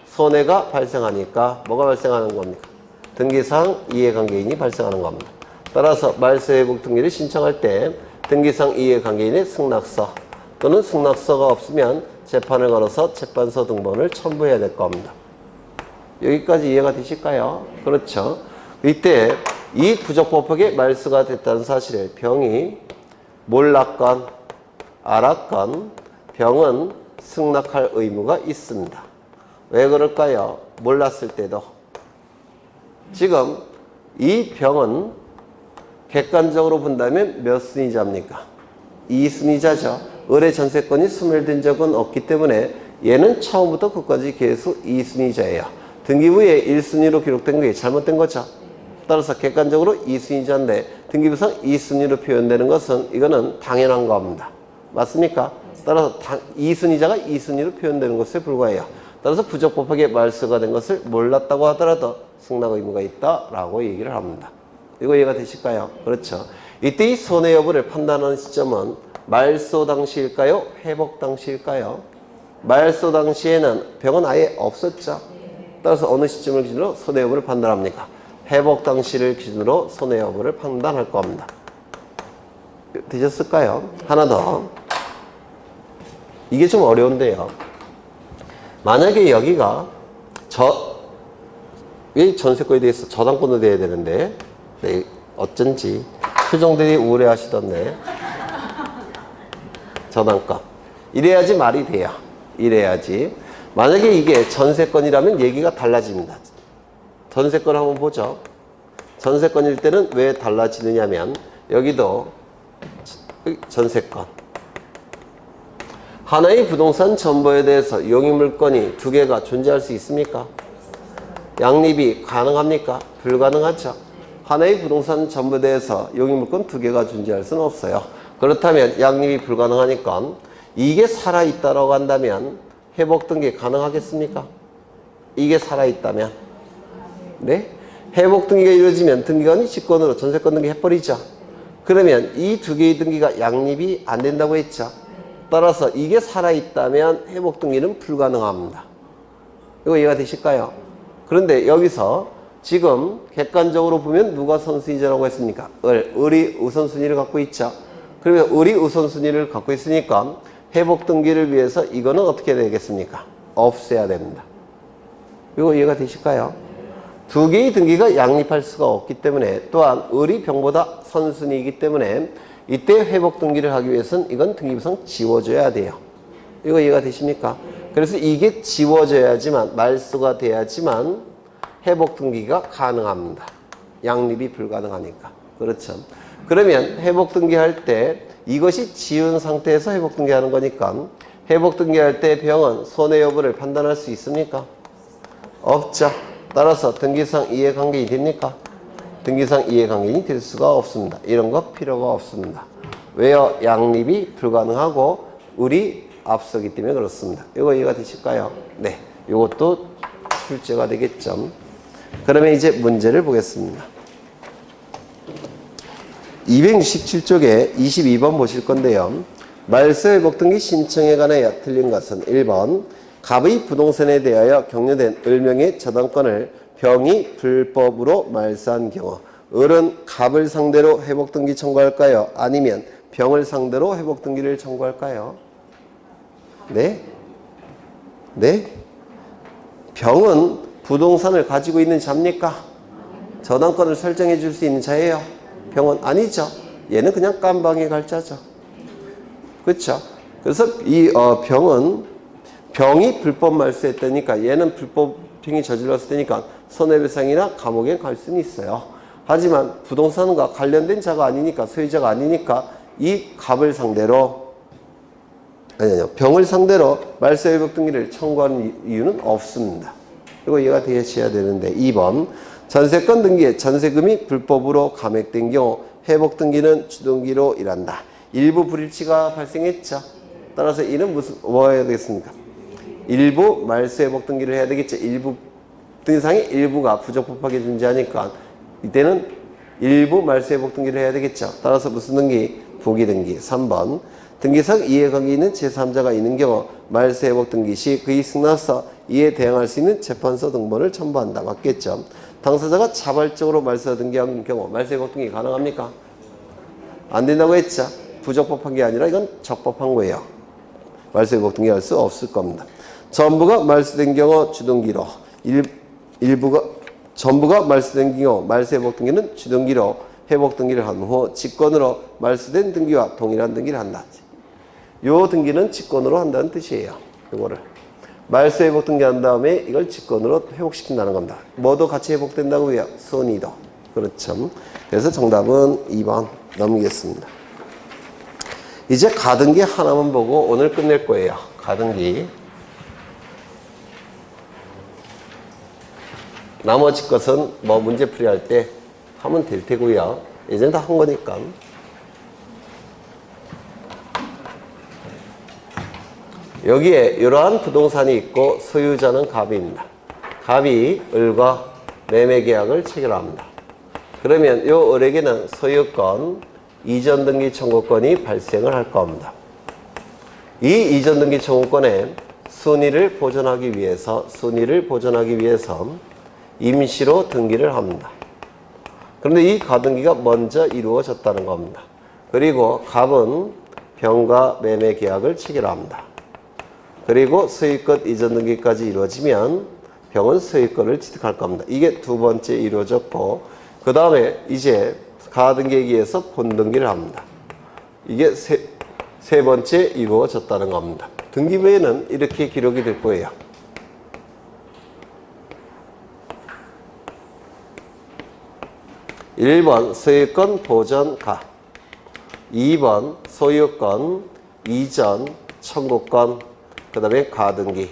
손해가 발생하니까 뭐가 발생하는 겁니까? 등기상 이해관계인이 발생하는 겁니다. 따라서 말소 회복 등기를 신청할 때 등기상 이해관계인의 승낙서 또는 승낙서가 없으면 재판을 걸어서 재판서 등본을 첨부해야 될 겁니다. 여기까지 이해가 되실까요? 그렇죠. 이때 이 부적법하게 말소가 됐다는 사실을 병이 몰랐건 알았건 병은 승낙할 의무가 있습니다. 왜 그럴까요? 몰랐을 때도. 지금 이 병은 객관적으로 본다면 몇 순위자입니까? 2순위자죠. 을의 전세권이 소멸된 적은 없기 때문에 얘는 처음부터 끝까지 계속 2순위자예요. 등기부에 1순위로 기록된 게 잘못된 거죠. 따라서 객관적으로 2순위자인데 등기부상 2순위로 표현되는 것은 이거는 당연한 겁니다. 맞습니까? 따라서 2순위자가 2순위로 표현되는 것에 불과해요. 따라서 부적법하게 말소가 된 것을 몰랐다고 하더라도 승낙 의무가 있다라고 얘기를 합니다. 이거 이해가 되실까요? 그렇죠. 이때 이 손해 여부를 판단하는 시점은 말소 당시일까요? 회복 당시일까요? 말소 당시에는 병은 아예 없었죠. 따라서 어느 시점을 기준으로 손해 여부를 판단합니까? 회복 당시를 기준으로 손해 여부를 판단할 겁니다. 되셨을까요? 하나 더. 이게 좀 어려운데요. 만약에 여기가 왜 전세권에 대해서 저당권으로 돼야 되는데, 네, 어쩐지 표정들이 우울해 하시던데. 저당권. 이래야지 말이 돼요. 이래야지. 만약에 이게 전세권이라면 얘기가 달라집니다. 전세권 한번 보죠. 전세권일 때는 왜 달라지느냐면, 여기도 전세권. 하나의 부동산 전부에 대해서 용익물건이 두 개가 존재할 수 있습니까? 양립이 가능합니까? 불가능하죠. 하나의 부동산 전부에 대해서 용익물건 두 개가 존재할 수는 없어요. 그렇다면 양립이 불가능하니까 이게 살아있다라고 한다면 회복등기 가능하겠습니까? 이게 살아있다면. 네? 회복등기가 이루어지면 등기관이 직권으로 전세권 등기 해버리죠. 그러면 이 두 개의 등기가 양립이 안 된다고 했죠. 따라서 이게 살아있다면 회복등기는 불가능합니다. 이거 이해가 되실까요? 그런데 여기서 지금 객관적으로 보면 누가 선순위자라고 했습니까? 을이 우선순위를 갖고 있죠. 그러면 을이 우선순위를 갖고 있으니까 회복등기를 위해서 이거는 어떻게 되겠습니까? 없애야 됩니다. 이거 이해가 되실까요? 두 개의 등기가 양립할 수가 없기 때문에, 또한 을이 병보다 선순위이기 때문에 이때 회복등기를 하기 위해서는 이건 등기부상 지워줘야 돼요. 이거 이해가 되십니까? 그래서 이게 지워져야지만, 말소가 돼야지만 회복등기가 가능합니다. 양립이 불가능하니까. 그렇죠. 그러면 회복등기할 때 이것이 지운 상태에서 회복등기하는 거니까, 회복등기할 때 병은 손해 여부를 판단할 수 있습니까? 없죠. 따라서 등기상 이해관계인이 됩니까? 등기상 이해관계인이 될 수가 없습니다. 이런 거 필요가 없습니다. 왜요? 양립이 불가능하고 을이 앞서기 때문에 그렇습니다. 이거 이해가 되실까요? 네. 이것도 출제가 되겠죠. 그러면 이제 문제를 보겠습니다. 267쪽에 22번 보실 건데요. 말소회복등기 신청에 관하여 틀린 것은 1번 갑의 부동산에 대하여 격려된 을명의 저당권을 병이 불법으로 말소한 경우, 을은 갑을 상대로 회복등기 청구할까요? 아니면 병을 상대로 회복등기를 청구할까요? 네? 네? 병은 부동산을 가지고 있는 자입니까? 저당권을 설정해 줄 수 있는 자예요? 병은 아니죠. 얘는 그냥 깜방의 갈자죠. 그렇죠? 그래서 이 병이 불법 말소했다니까, 얘는 불법 행위 저질렀을 때니까 손해배상이나 감옥에 갈 수는 있어요. 하지만 부동산과 관련된 자가 아니니까, 소유자가 아니니까 이 갑을 상대로, 아니요, 병을 상대로 말소회복등기를 청구하는 이유는 없습니다. 이거 이해가 되셔야 되는데, 2번 전세권 등기에 전세금이 불법으로 감액된 경우 회복등기는 주등기로 일한다. 일부 불일치가 발생했죠. 따라서 이는 뭐 해야 되겠습니까? 일부 말소회복등기를 해야 되겠죠. 일부 등기상의 일부가 부적법하게 존재하니까 이때는 일부 말소회복등기를 해야 되겠죠. 따라서 무슨 등기? 부기등기. 3번 등기상 이해관계 있는 제3자가 있는 경우 말소회복등기 시 그의 승낙서 이에 대항할 수 있는 재판서 등본을 첨부한다. 맞겠죠? 당사자가 자발적으로 말소 등기한 경우 말소회복등기 가능합니까? 안 된다고 했죠. 부적법한 게 아니라 이건 적법한 거예요. 말소회복등기 할 수 없을 겁니다. 전부가 말소된 경우 주등기로, 전부가 말소된 경우 말소회복등기는 주등기로 회복등기를 한 후 직권으로 말소된 등기와 동일한 등기를 한다. 요 등기는 직권으로 한다는 뜻이에요. 요거를 말소회복등기 한 다음에 이걸 직권으로 회복시킨다는 겁니다. 뭐도 같이 회복된다고요? 손이도. 그렇죠. 그래서 정답은 2번 넘기겠습니다. 이제 가등기 하나만 보고 오늘 끝낼 거예요. 가등기. 나머지 것은 뭐 문제풀이 할 때 하면 될 테고요. 예전에 다 한 거니까. 여기에 이러한 부동산이 있고 소유자는 갑입니다. 갑이 을과 매매계약을 체결합니다. 그러면 이 을에게는 소유권, 이전등기 청구권이 발생을 할 겁니다. 이 이전등기 청구권의 순위를 보존하기 위해서 임시로 등기를 합니다. 그런데 이 가등기가 먼저 이루어졌다는 겁니다. 그리고 갑은 병과 매매 계약을 체결합니다. 그리고 소유권 이전 등기까지 이루어지면 병은 소유권을 취득할 겁니다. 이게 두 번째 이루어졌고, 그 다음에 이제 가등기에 의해서 본등기를 합니다. 이게 세 번째 이루어졌다는 겁니다. 등기부에는 이렇게 기록이 될 거예요. 1번 소유권 보전 가, 2번 소유권 이전 청구권, 그 다음에 가등기,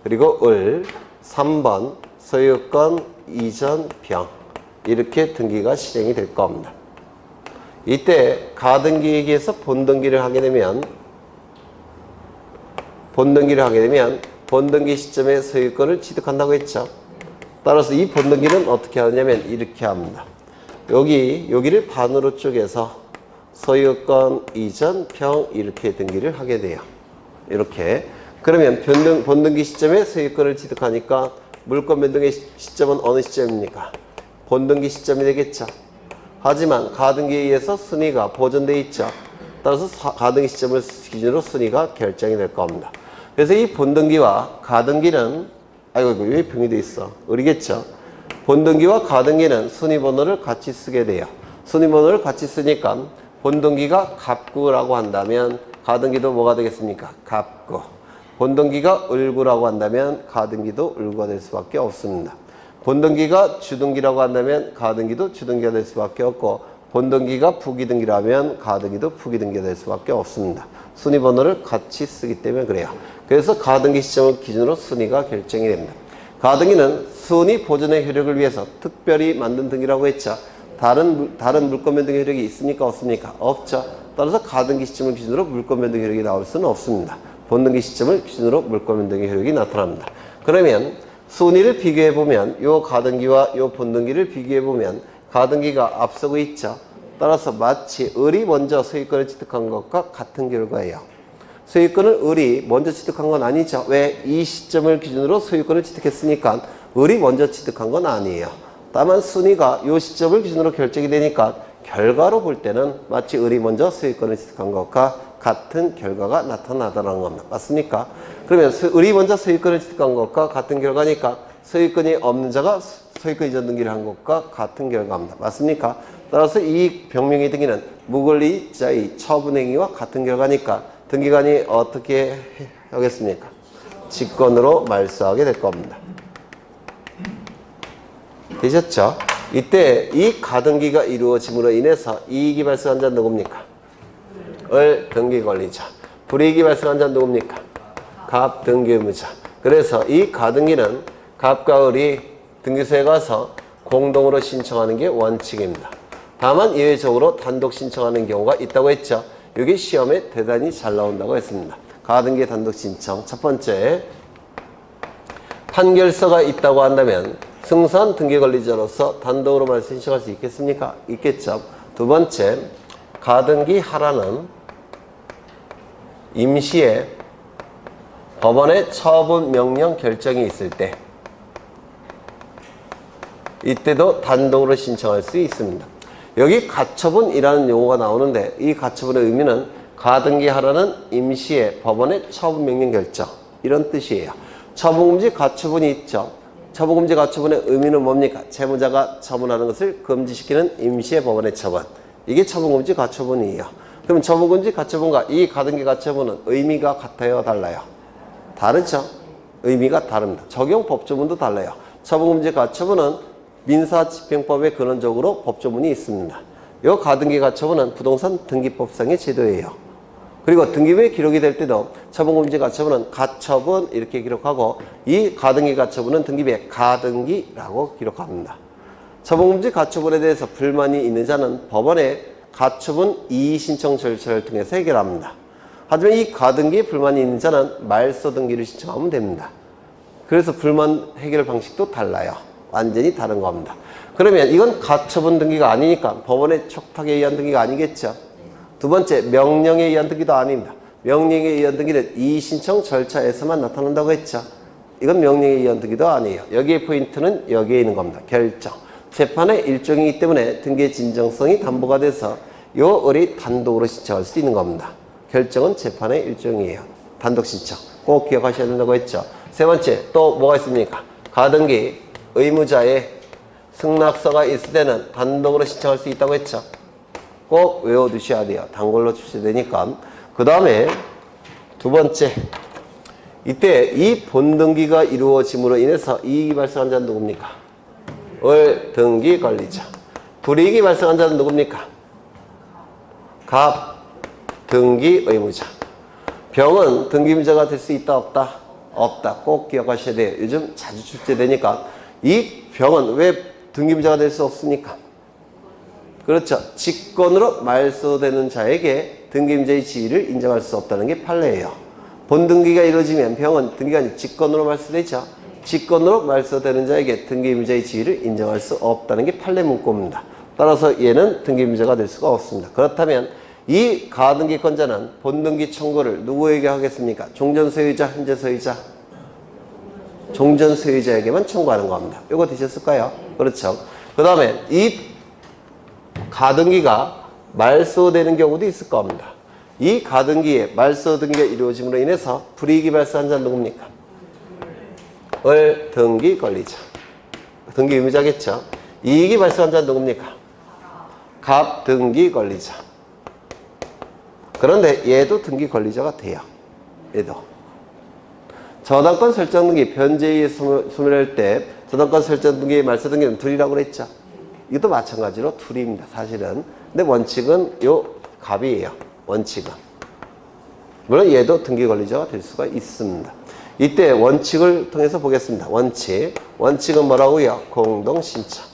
그리고 을, 3번 소유권 이전 병, 이렇게 등기가 실행이 될 겁니다. 이때 가등기에 의해서 본등기를 하게 되면 본등기 시점에 소유권을 취득한다고 했죠. 따라서 이 본등기는 어떻게 하느냐면 이렇게 합니다. 여기를 반으로 쪼개서 소유권 이전 병 이렇게 등기를 하게 돼요. 이렇게. 그러면 본등기 시점에 소유권을 취득하니까 물권 변동의 시점은 어느 시점입니까? 본등기 시점이 되겠죠. 하지만 가등기에 의해서 순위가 보존되어 있죠. 따라서 가등기 시점을 기준으로 순위가 결정이 될 겁니다. 그래서 이 본등기와 가등기는, 아이고 왜 병이 돼 있어? 을이겠죠. 본등기와 가등기는 순위번호를 같이 쓰게 돼요. 순위번호를 같이 쓰니까 본등기가 갑구라고 한다면 가등기도 뭐가 되겠습니까? 갑구. 본등기가 을구라고 한다면 가등기도 을구가 될 수밖에 없습니다. 본등기가 주등기라고 한다면 가등기도 주등기가 될 수밖에 없고, 본등기가 부기등기라면 가등기도 부기등기가 될 수밖에 없습니다. 순위번호를 같이 쓰기 때문에 그래요. 그래서 가등기 시점을 기준으로 순위가 결정이 됩니다. 가등기는 순위 보존의 효력을 위해서 특별히 만든 등기라고 했죠. 다른 물권 변동 효력이 있습니까? 없습니까? 없죠. 따라서 가등기 시점을 기준으로 물권 변동 효력이 나올 수는 없습니다. 본등기 시점을 기준으로 물권 변동 효력이 나타납니다. 그러면 순위를 비교해보면 요 가등기와 요 본등기를 비교해보면 가등기가 앞서고 있죠. 따라서 마치 을이 먼저 소유권을 취득한 것과 같은 결과예요. 소유권을 을이 먼저 취득한 건 아니죠. 왜? 이 시점을 기준으로 소유권을 취득했으니까 을이 먼저 취득한 건 아니에요. 다만 순위가 이 시점을 기준으로 결정이 되니까 결과로 볼 때는 마치 을이 먼저 소유권을 취득한 것과 같은 결과가 나타나다는 겁니다. 맞습니까? 그러면 을이 먼저 소유권을 취득한 것과 같은 결과니까 소유권이 없는 자가 소유권 이전 등기를 한 것과 같은 결과입니다. 맞습니까? 따라서 이 병명의 등기는 무권리자의 처분행위와 같은 결과니까 등기관이 어떻게 하겠습니까? 직권으로 말소하게 될 겁니다. 되셨죠? 이때 이 가등기가 이루어짐으로 인해서 이익이 발생한 자는 누굽니까? 을 등기권리자. 불이익이 발생한 자는 누굽니까? 갑 등기의무자. 그래서 이 가등기는 갑과 을이 등기소에 가서 공동으로 신청하는 게 원칙입니다. 다만 예외적으로 단독 신청하는 경우가 있다고 했죠. 이게 시험에 대단히 잘 나온다고 했습니다. 가등기 단독 신청. 첫 번째, 판결서가 있다고 한다면 승소한 등기권리자로서 단독으로 말소 신청할 수 있겠습니까? 있겠죠. 두 번째, 가등기 하라는 임시에 법원의 처분 명령 결정이 있을 때 이때도 단독으로 신청할 수 있습니다. 여기 가처분이라는 용어가 나오는데 이 가처분의 의미는 가등기 하라는 임시에 법원의 처분 명령 결정, 이런 뜻이에요. 처분금지 가처분이 있죠. 처분금지 가처분의 의미는 뭡니까? 채무자가 처분하는 것을 금지시키는 임시의 법원의 처분. 이게 처분금지 가처분이에요. 그럼 처분금지 가처분과 이 가등기 가처분은 의미가 같아요? 달라요? 다르죠? 의미가 다릅니다. 적용 법조문도 달라요. 처분금지 가처분은 민사집행법에 근원적으로 법조문이 있습니다. 이 가등기 가처분은 부동산 등기법상의 제도예요. 그리고 등기부에 기록이 될 때도 처분금지 가처분은 가처분 이렇게 기록하고 이 가등기 가처분은 등기부에 가등기라고 기록합니다. 처분금지 가처분에 대해서 불만이 있는 자는 법원에 가처분 이의 신청 절차를 통해서 해결합니다. 하지만 이 가등기에 불만이 있는 자는 말소 등기를 신청하면 됩니다. 그래서 불만 해결 방식도 달라요. 완전히 다른 겁니다. 그러면 이건 가처분 등기가 아니니까 법원의 촉탁에 의한 등기가 아니겠죠. 두 번째, 명령에 의한 등기도 아닙니다. 명령에 의한 등기는 이의 신청 절차에서만 나타난다고 했죠. 이건 명령에 의한 등기도 아니에요. 여기에 포인트는 여기에 있는 겁니다. 결정. 재판의 일종이기 때문에 등기의 진정성이 담보가 돼서 요 을이 단독으로 신청할 수 있는 겁니다. 결정은 재판의 일종이에요. 단독 신청. 꼭 기억하셔야 된다고 했죠. 세 번째, 또 뭐가 있습니까? 가등기 의무자의 승낙서가 있을 때는 단독으로 신청할 수 있다고 했죠. 꼭 외워두셔야 돼요. 단골로 출시되니까. 그 다음에 두 번째, 이때 이 본등기가 이루어짐으로 인해서 이익이 발생한 자는 누굽니까? 을 등기 관리자. 불이익이 발생한 자는 누굽니까? 갑 등기 의무자. 병은 등기임자가 될 수 있다 없다? 없다. 꼭 기억하셔야 돼요. 요즘 자주 출제되니까. 이 병은 왜 등기임자가 될 수 없습니까? 그렇죠. 직권으로 말소되는 자에게 등기임자의 지위를 인정할 수 없다는 게 판례예요. 본등기가 이루어지면 병은 등기가 아니라 직권으로 말소되죠. 직권으로 말소되는 자에게 등기임자의 지위를 인정할 수 없다는 게 판례 문구입니다. 따라서 얘는 등기임자가 될 수가 없습니다. 그렇다면 이 가등기권자는 본등기 청구를 누구에게 하겠습니까? 종전소유자, 현재소유자? 종전소유자에게만 청구하는 겁니다. 이거 되셨을까요? 그렇죠. 그 다음에 이 가등기가 말소되는 경우도 있을 겁니다. 이 가등기에 말소 등기가 이루어짐으로 인해서 불이익이 발생한 자는 누굽니까? 을 등기 관리자. 등기 의무자겠죠. 이익이 발생한 자는 누굽니까? 갑 등기 관리자. 그런데 얘도 등기 관리자가 돼요. 얘도. 저당권 설정 등기 변제에 소멸할 때 저당권 설정 등기의 말소 등기는 둘이라고 그랬죠. 이것도 마찬가지로 둘입니다. 사실은. 근데 원칙은 요 갑이에요. 원칙은. 물론 얘도 등기 관리자가 될 수가 있습니다. 이때 원칙을 통해서 보겠습니다. 원칙은 뭐라고요? 공동 신청.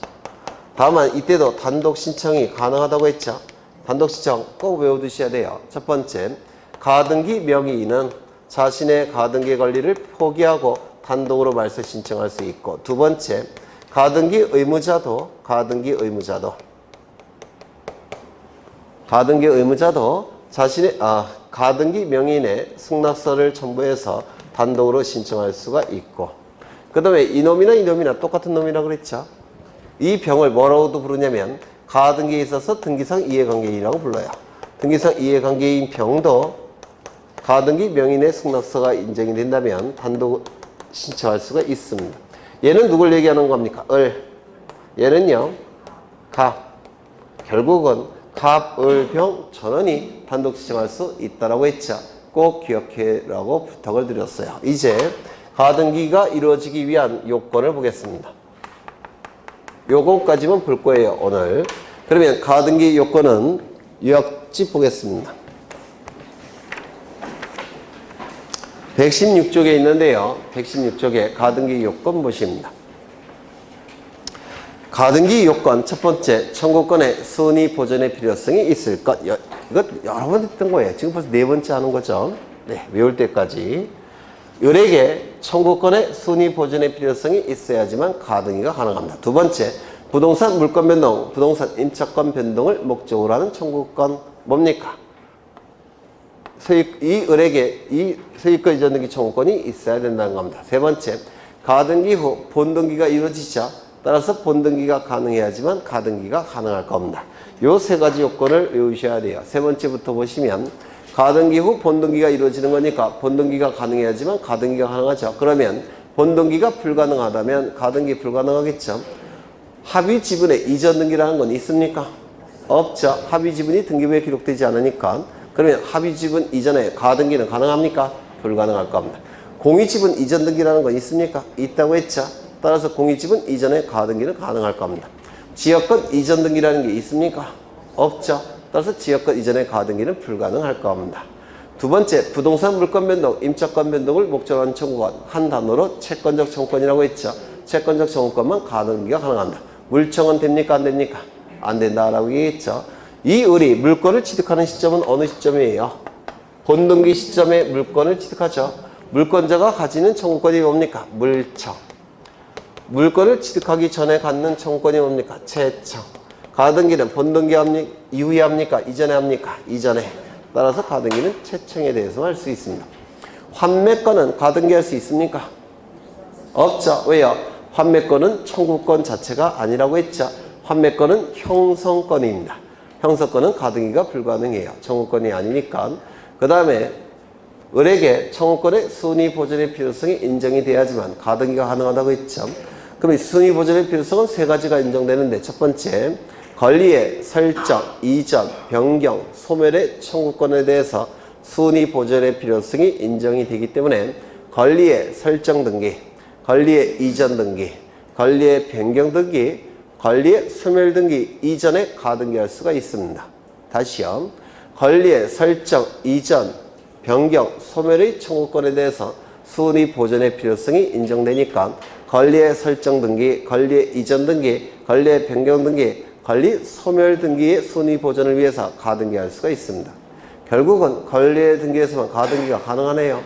다만 이때도 단독 신청이 가능하다고 했죠. 단독 신청 꼭 외워두셔야 돼요. 첫 번째, 가등기 명의인은 자신의 가등기 관리를 포기하고 단독으로 말소 신청할 수 있고, 두 번째, 가등기 의무자도 자신의 가등기 명의인의 승낙서를 첨부해서 단독으로 신청할 수가 있고, 그 다음에 이놈이나 똑같은 놈이라고 그랬죠. 이 병을 뭐라고도 부르냐면 가등기에 있어서 등기상 이해관계인이라고 불러요. 등기상 이해관계인 병도 가등기 명의인의 승낙서가 인정이 된다면 단독 신청할 수가 있습니다. 얘는 누굴 얘기하는 겁니까? 얘는요, 갑. 결국은 갑, 을, 병 전원이 단독 신청할 수 있다라고 했죠. 꼭 기억해라고 부탁을 드렸어요. 이제 가등기가 이루어지기 위한 요건을 보겠습니다. 요건까지만 볼 거예요, 오늘. 그러면 가등기 요건은 요약집 보겠습니다. 116쪽에 있는데요. 116쪽에 가등기 요건 보십니다. 가등기 요건 첫 번째, 청구권의 순위 보존의 필요성이 있을 것. 이것 여러 번 했던 거예요. 지금 벌써 네 번째 하는 거죠. 네, 외울 때까지. 을에게 청구권의 순위 보존의 필요성이 있어야지만 가등기가 가능합니다. 두 번째, 부동산 물권 변동, 부동산 임차권 변동을 목적으로 하는 청구권 뭡니까? 이 을에게 이 소유권 이전 등기 청구권이 있어야 된다는 겁니다. 세 번째, 가등기 후 본등기가 이루어지죠. 따라서 본등기가 가능해야지만 가등기가 가능할 겁니다. 요 세 가지 요건을 외우셔야 돼요. 세 번째부터 보시면 가등기 후 본등기가 이루어지는 거니까 본등기가 가능해야지만 가등기가 가능하죠. 그러면 본등기가 불가능하다면 가등기 불가능하겠죠. 합의 지분의 이전 등기라는 건 있습니까? 없죠. 합의 지분이 등기부에 기록되지 않으니까. 그러면 합의 지분 이전에 가등기는 가능합니까? 불가능할 겁니다. 공의 지분 이전 등기라는 건 있습니까? 있다고 했죠. 따라서 공의 지분 이전에 가등기는 가능할 겁니다. 지역권 이전 등기라는 게 있습니까? 없죠. 따라서 지역권 이전에 가등기는 불가능할 겁니다. 두 번째, 부동산 물권 변동, 임차권 변동을 목적으로 하는 청구권. 한 단어로 채권적 청구권이라고 했죠. 채권적 청구권만 가등기가 가능합니다. 물청은 됩니까? 안 됩니까? 안 된다라고 얘기했죠. 이 을이 물권을 취득하는 시점은 어느 시점이에요? 본등기 시점에 물권을 취득하죠. 물권자가 가지는 청구권이 뭡니까? 물청. 물권을 취득하기 전에 갖는 청구권이 뭡니까? 채청. 가등기는 본등기 합니까? 이후에 합니까? 이전에 합니까? 이전에. 따라서 가등기는 채청에 대해서 할 수 있습니다. 환매권은 가등기할 수 있습니까? 없죠. 왜요? 환매권은 청구권 자체가 아니라고 했죠. 환매권은 형성권입니다. 형성권은 가등기가 불가능해요. 청구권이 아니니까. 그 다음에 을에게 청구권의 순위 보존의 필요성이 인정이 돼야지만 가등기가 가능하다고 했죠. 그럼 이 순위 보존의 필요성은 세 가지가 인정되는데, 첫 번째, 권리의 설정, 이전, 변경, 소멸의 청구권에 대해서 순위 보존의 필요성이 인정이 되기 때문에 권리의 설정 등기, 권리의 이전 등기, 권리의 변경 등기, 권리의 소멸 등기 이전에 가등기할 수가 있습니다. 다시요. 권리의 설정, 이전, 변경, 소멸의 청구권에 대해서 순위 보존의 필요성이 인정되니까 권리의 설정 등기, 권리의 이전 등기, 권리의 변경 등기, 권리 소멸 등기의 순위 보존을 위해서 가등기할 수가 있습니다. 결국은 권리의 등기에서만 가등기가 가능하네요.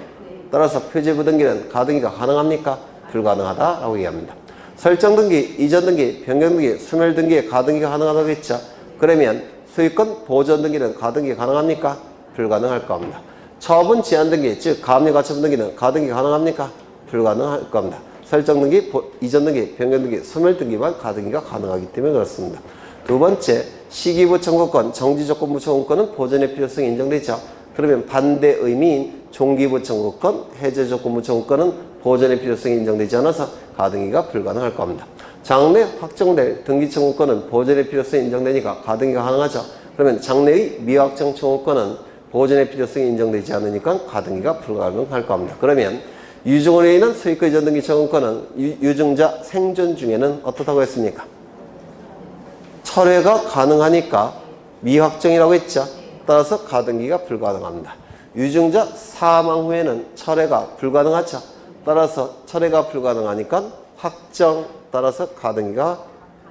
따라서 표제부 등기는 가등기가 가능합니까? 불가능하다라고 얘기합니다. 설정 등기, 이전 등기, 변경 등기, 소멸 등기에 가등기가 가능하다고 했죠. 그러면 소유권 보존 등기는 가등기 가능합니까? 불가능할 겁니다. 처분 제한 등기, 즉 가압류 가처분 등기는 가등기 가능합니까? 불가능할 겁니다. 설정 등기, 이전 등기, 변경 등기, 소멸 등기만 가등기가 가능하기 때문에 그렇습니다. 두 번째, 시기부 청구권, 정지조건부 청구권은 보존의 필요성이 인정되죠. 그러면 반대 의미인 종기부 청구권, 해제조건부 청구권은 보존의 필요성이 인정되지 않아서 가등기가 불가능할 겁니다. 장래 확정될 등기 청구권은 보존의 필요성이 인정되니까 가등기가 가능하죠. 그러면 장래의 미확정 청구권은 보존의 필요성이 인정되지 않으니까 가등기가 불가능할 겁니다. 그러면 유증으로 인한 소유권 이전 등기 청구권은 유증자 생존 중에는 어떻다고 했습니까? 철회가 가능하니까 미확정이라고 했죠. 따라서 가등기가 불가능합니다. 유증자 사망 후에는 철회가 불가능하죠. 따라서 철회가 불가능하니까 확정, 따라서 가등기가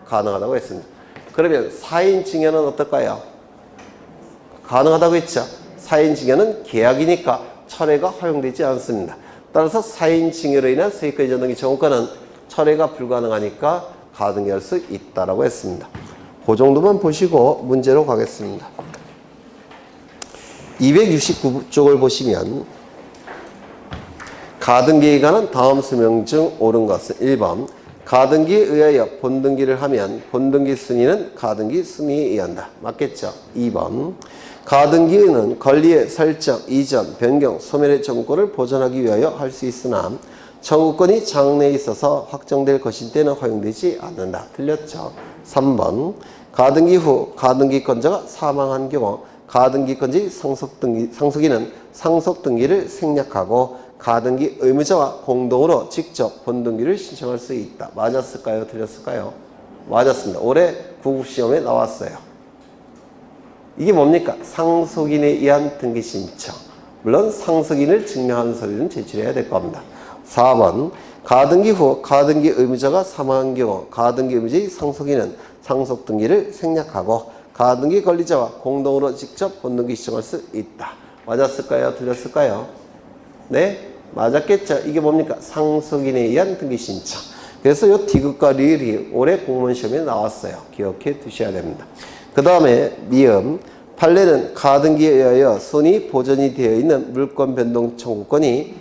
가능하다고 했습니다. 그러면 사인 증여는 어떨까요? 가능하다고 했죠. 사인 증여는 계약이니까 철회가 허용되지 않습니다. 따라서 사인 증여로 인한 소유권 이전 등기 청구권은 철회가 불가능하니까 가등기할 수 있다라고 했습니다. 그 정도만 보시고 문제로 가겠습니다. 269쪽을 보시면 가등기에 관한 다음 설명 중 옳은 것은 1번 가등기에 의하여 본등기를 하면 본등기 순위는 가등기 순위에 의한다. 맞겠죠? 2번 가등기는 권리의 설정, 이전, 변경, 소멸의 청구권을 보존하기 위하여 할 수 있으나 청구권이 장래에 있어서 확정될 것일 때는 허용되지 않는다. 틀렸죠? 3번 가등기 후 가등기권자가 사망한 경우 가등기권자의 상속인은 상속등기를 생략하고 가등기 의무자와 공동으로 직접 본등기를 신청할 수 있다. 맞았을까요? 틀렸을까요? 맞았습니다. 올해 구급시험에 나왔어요. 이게 뭡니까? 상속인에 의한 등기 신청. 물론 상속인을 증명하는 서류는 제출해야 될 겁니다. 4번 가등기 후 가등기 의무자가 사망한 경우 가등기 의무자의 상속인은 상속등기를 생략하고 가등기 권리자와 공동으로 직접 본등기 신청할 수 있다. 맞았을까요? 틀렸을까요? 네? 맞았겠죠? 이게 뭡니까? 상속인에 의한 등기 신청. 그래서 이 디귿과 리을이 올해 공무원 시험에 나왔어요. 기억해 두셔야 됩니다. 그 다음에 미음 판례는 가등기에 의하여 순위 보존이 되어 있는 물권 변동 청구권이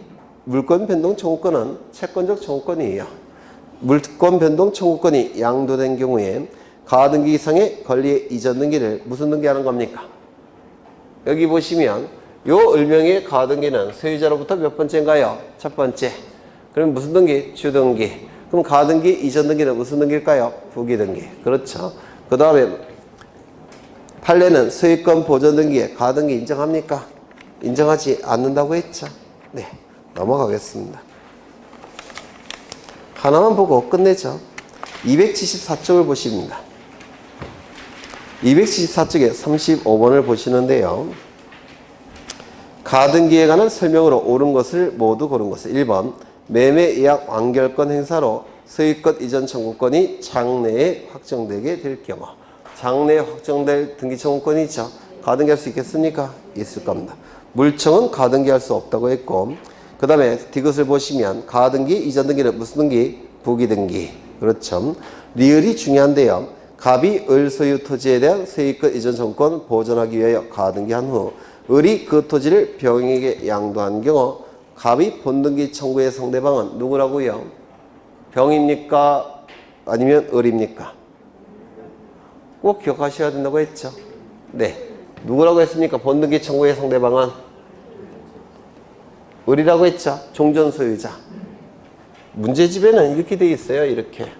물권 변동 청구권은 채권적 청구권이에요. 물권 변동 청구권이 양도된 경우에 가등기 이상의 권리의 이전 등기를 무슨 등기하는 겁니까? 여기 보시면 요 을명의 가등기는 소유자로부터 몇 번째인가요? 첫 번째. 그럼 무슨 등기? 주등기. 그럼 가등기 이전 등기는 무슨 등기일까요? 부기등기. 그렇죠. 그 다음에 판례는 소유권 보존 등기에 가등기 인정합니까? 인정하지 않는다고 했죠. 네, 넘어가겠습니다. 하나만 보고 끝내죠. 274쪽을 보십니다. 274쪽에 35번을 보시는데요. 가등기에 관한 설명으로 옳은 것을 모두 고른 것은 1번 매매 예약 완결권 행사로 소유권 이전 청구권이 장래에 확정되게 될 경우 장래에 확정될 등기 청구권이 있죠. 가등기할 수 있겠습니까? 있을 겁니다. 물청은 가등기할 수 없다고 했고 그 다음에 디귿을 보시면 가등기 이전 등기는 무슨 등기? 부기등기. 그렇죠. 리을이 중요한데요. 갑이 을 소유 토지에 대한 소유권 이전 청구권 보존하기 위하여 가등기한 후 을이 그 토지를 병에게 양도한 경우 갑이 본등기 청구의 상대방은 누구라고요? 병입니까? 아니면 을입니까? 꼭 기억하셔야 된다고 했죠. 네. 누구라고 했습니까? 본등기 청구의 상대방은 을이라고 했죠. 종전 소유자. 문제집에는 이렇게 돼 있어요. 이렇게.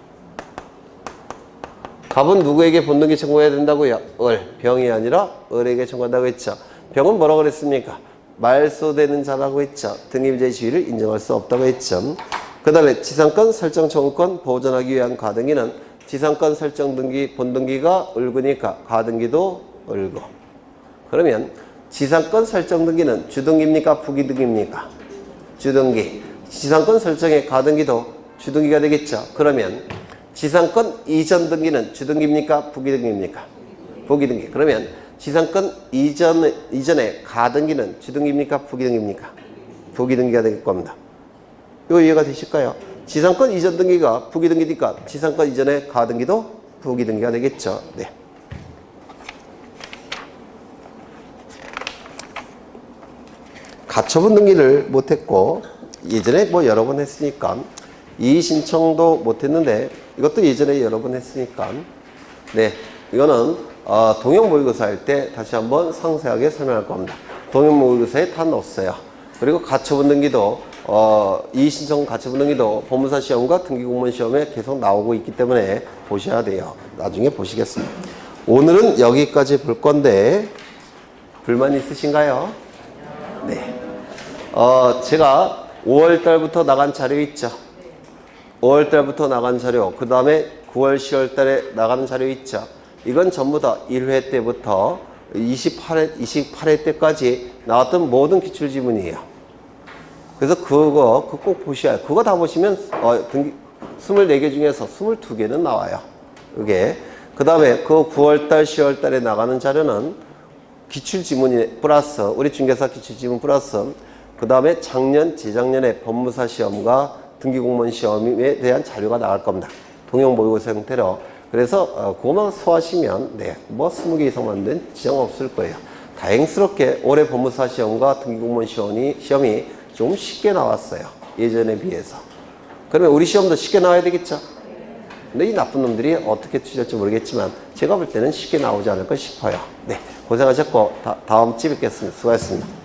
갑은 누구에게 본등기 청구해야 된다고요? 을. 병이 아니라 을에게 청구한다고 했죠. 병은 뭐라고 그랬습니까? 말소되는 자라고 했죠. 등기부자의 지위를 인정할 수 없다고 했죠. 그 다음에 지상권 설정 청구권 보존하기 위한 가등기는 지상권 설정 등기 본등기가 을구니까 가등기도 을구. 그러면 지상권 설정 등기는 주등기입니까? 부기등기입니까? 주등기. 지상권 설정의 가등기도 주등기가 되겠죠. 그러면 지상권 이전 등기는 주등기입니까? 부기등기입니까? 부기등기. 그러면 지상권 이전의 가등기는 주등기입니까? 부기등기입니까? 부기등기가 될 겁니다. 이거 이해가 되실까요? 지상권 이전 등기가 부기등기니까 지상권 이전의 가등기도 부기등기가 되겠죠. 네. 가처분 등기를 못했고 예전에 뭐 여러 번 했으니까 이의신청도 못했는데 이것도 예전에 여러 번 했으니까 네, 이거는 동형 모의고사 할 때 다시 한번 상세하게 설명할 겁니다. 동형 모의고사에 다 넣었어요. 그리고 가처분 등기도 이의신청 가처분 등기도 법무사 시험과 등기공무원 시험에 계속 나오고 있기 때문에 보셔야 돼요. 나중에 보시겠습니다. 오늘은 여기까지 볼 건데 불만 있으신가요? 네. 제가 5월 달부터 나간 자료 있죠. 5월 달부터 나간 자료, 그 다음에 9월, 10월 달에 나가는 자료 있죠. 이건 전부 다 1회 때부터 28회 때까지 나왔던 모든 기출지문이에요. 그래서 그거 꼭 보셔야 해요. 그거 다 보시면 24개 중에서 22개는 나와요. 이게. 그 다음에 그 9월달, 10월달에 나가는 자료는 기출지문이 플러스, 우리 중개사 기출지문 플러스, 그 다음에 작년, 재작년에 법무사 시험과 등기공무원 시험에 대한 자료가 나갈 겁니다. 동형 모의고사 형태로. 그래서 그것만 소화하시면 네, 뭐 20개 이상 만든 지장 없을 거예요. 다행스럽게 올해 법무사 시험과 등기공무원 시험이 좀 쉽게 나왔어요. 예전에 비해서. 그러면 우리 시험도 쉽게 나와야 되겠죠? 근데 이 나쁜 놈들이 어떻게 치실지 모르겠지만 제가 볼 때는 쉽게 나오지 않을까 싶어요. 네, 고생하셨고 다음 주에 뵙겠습니다. 수고하셨습니다.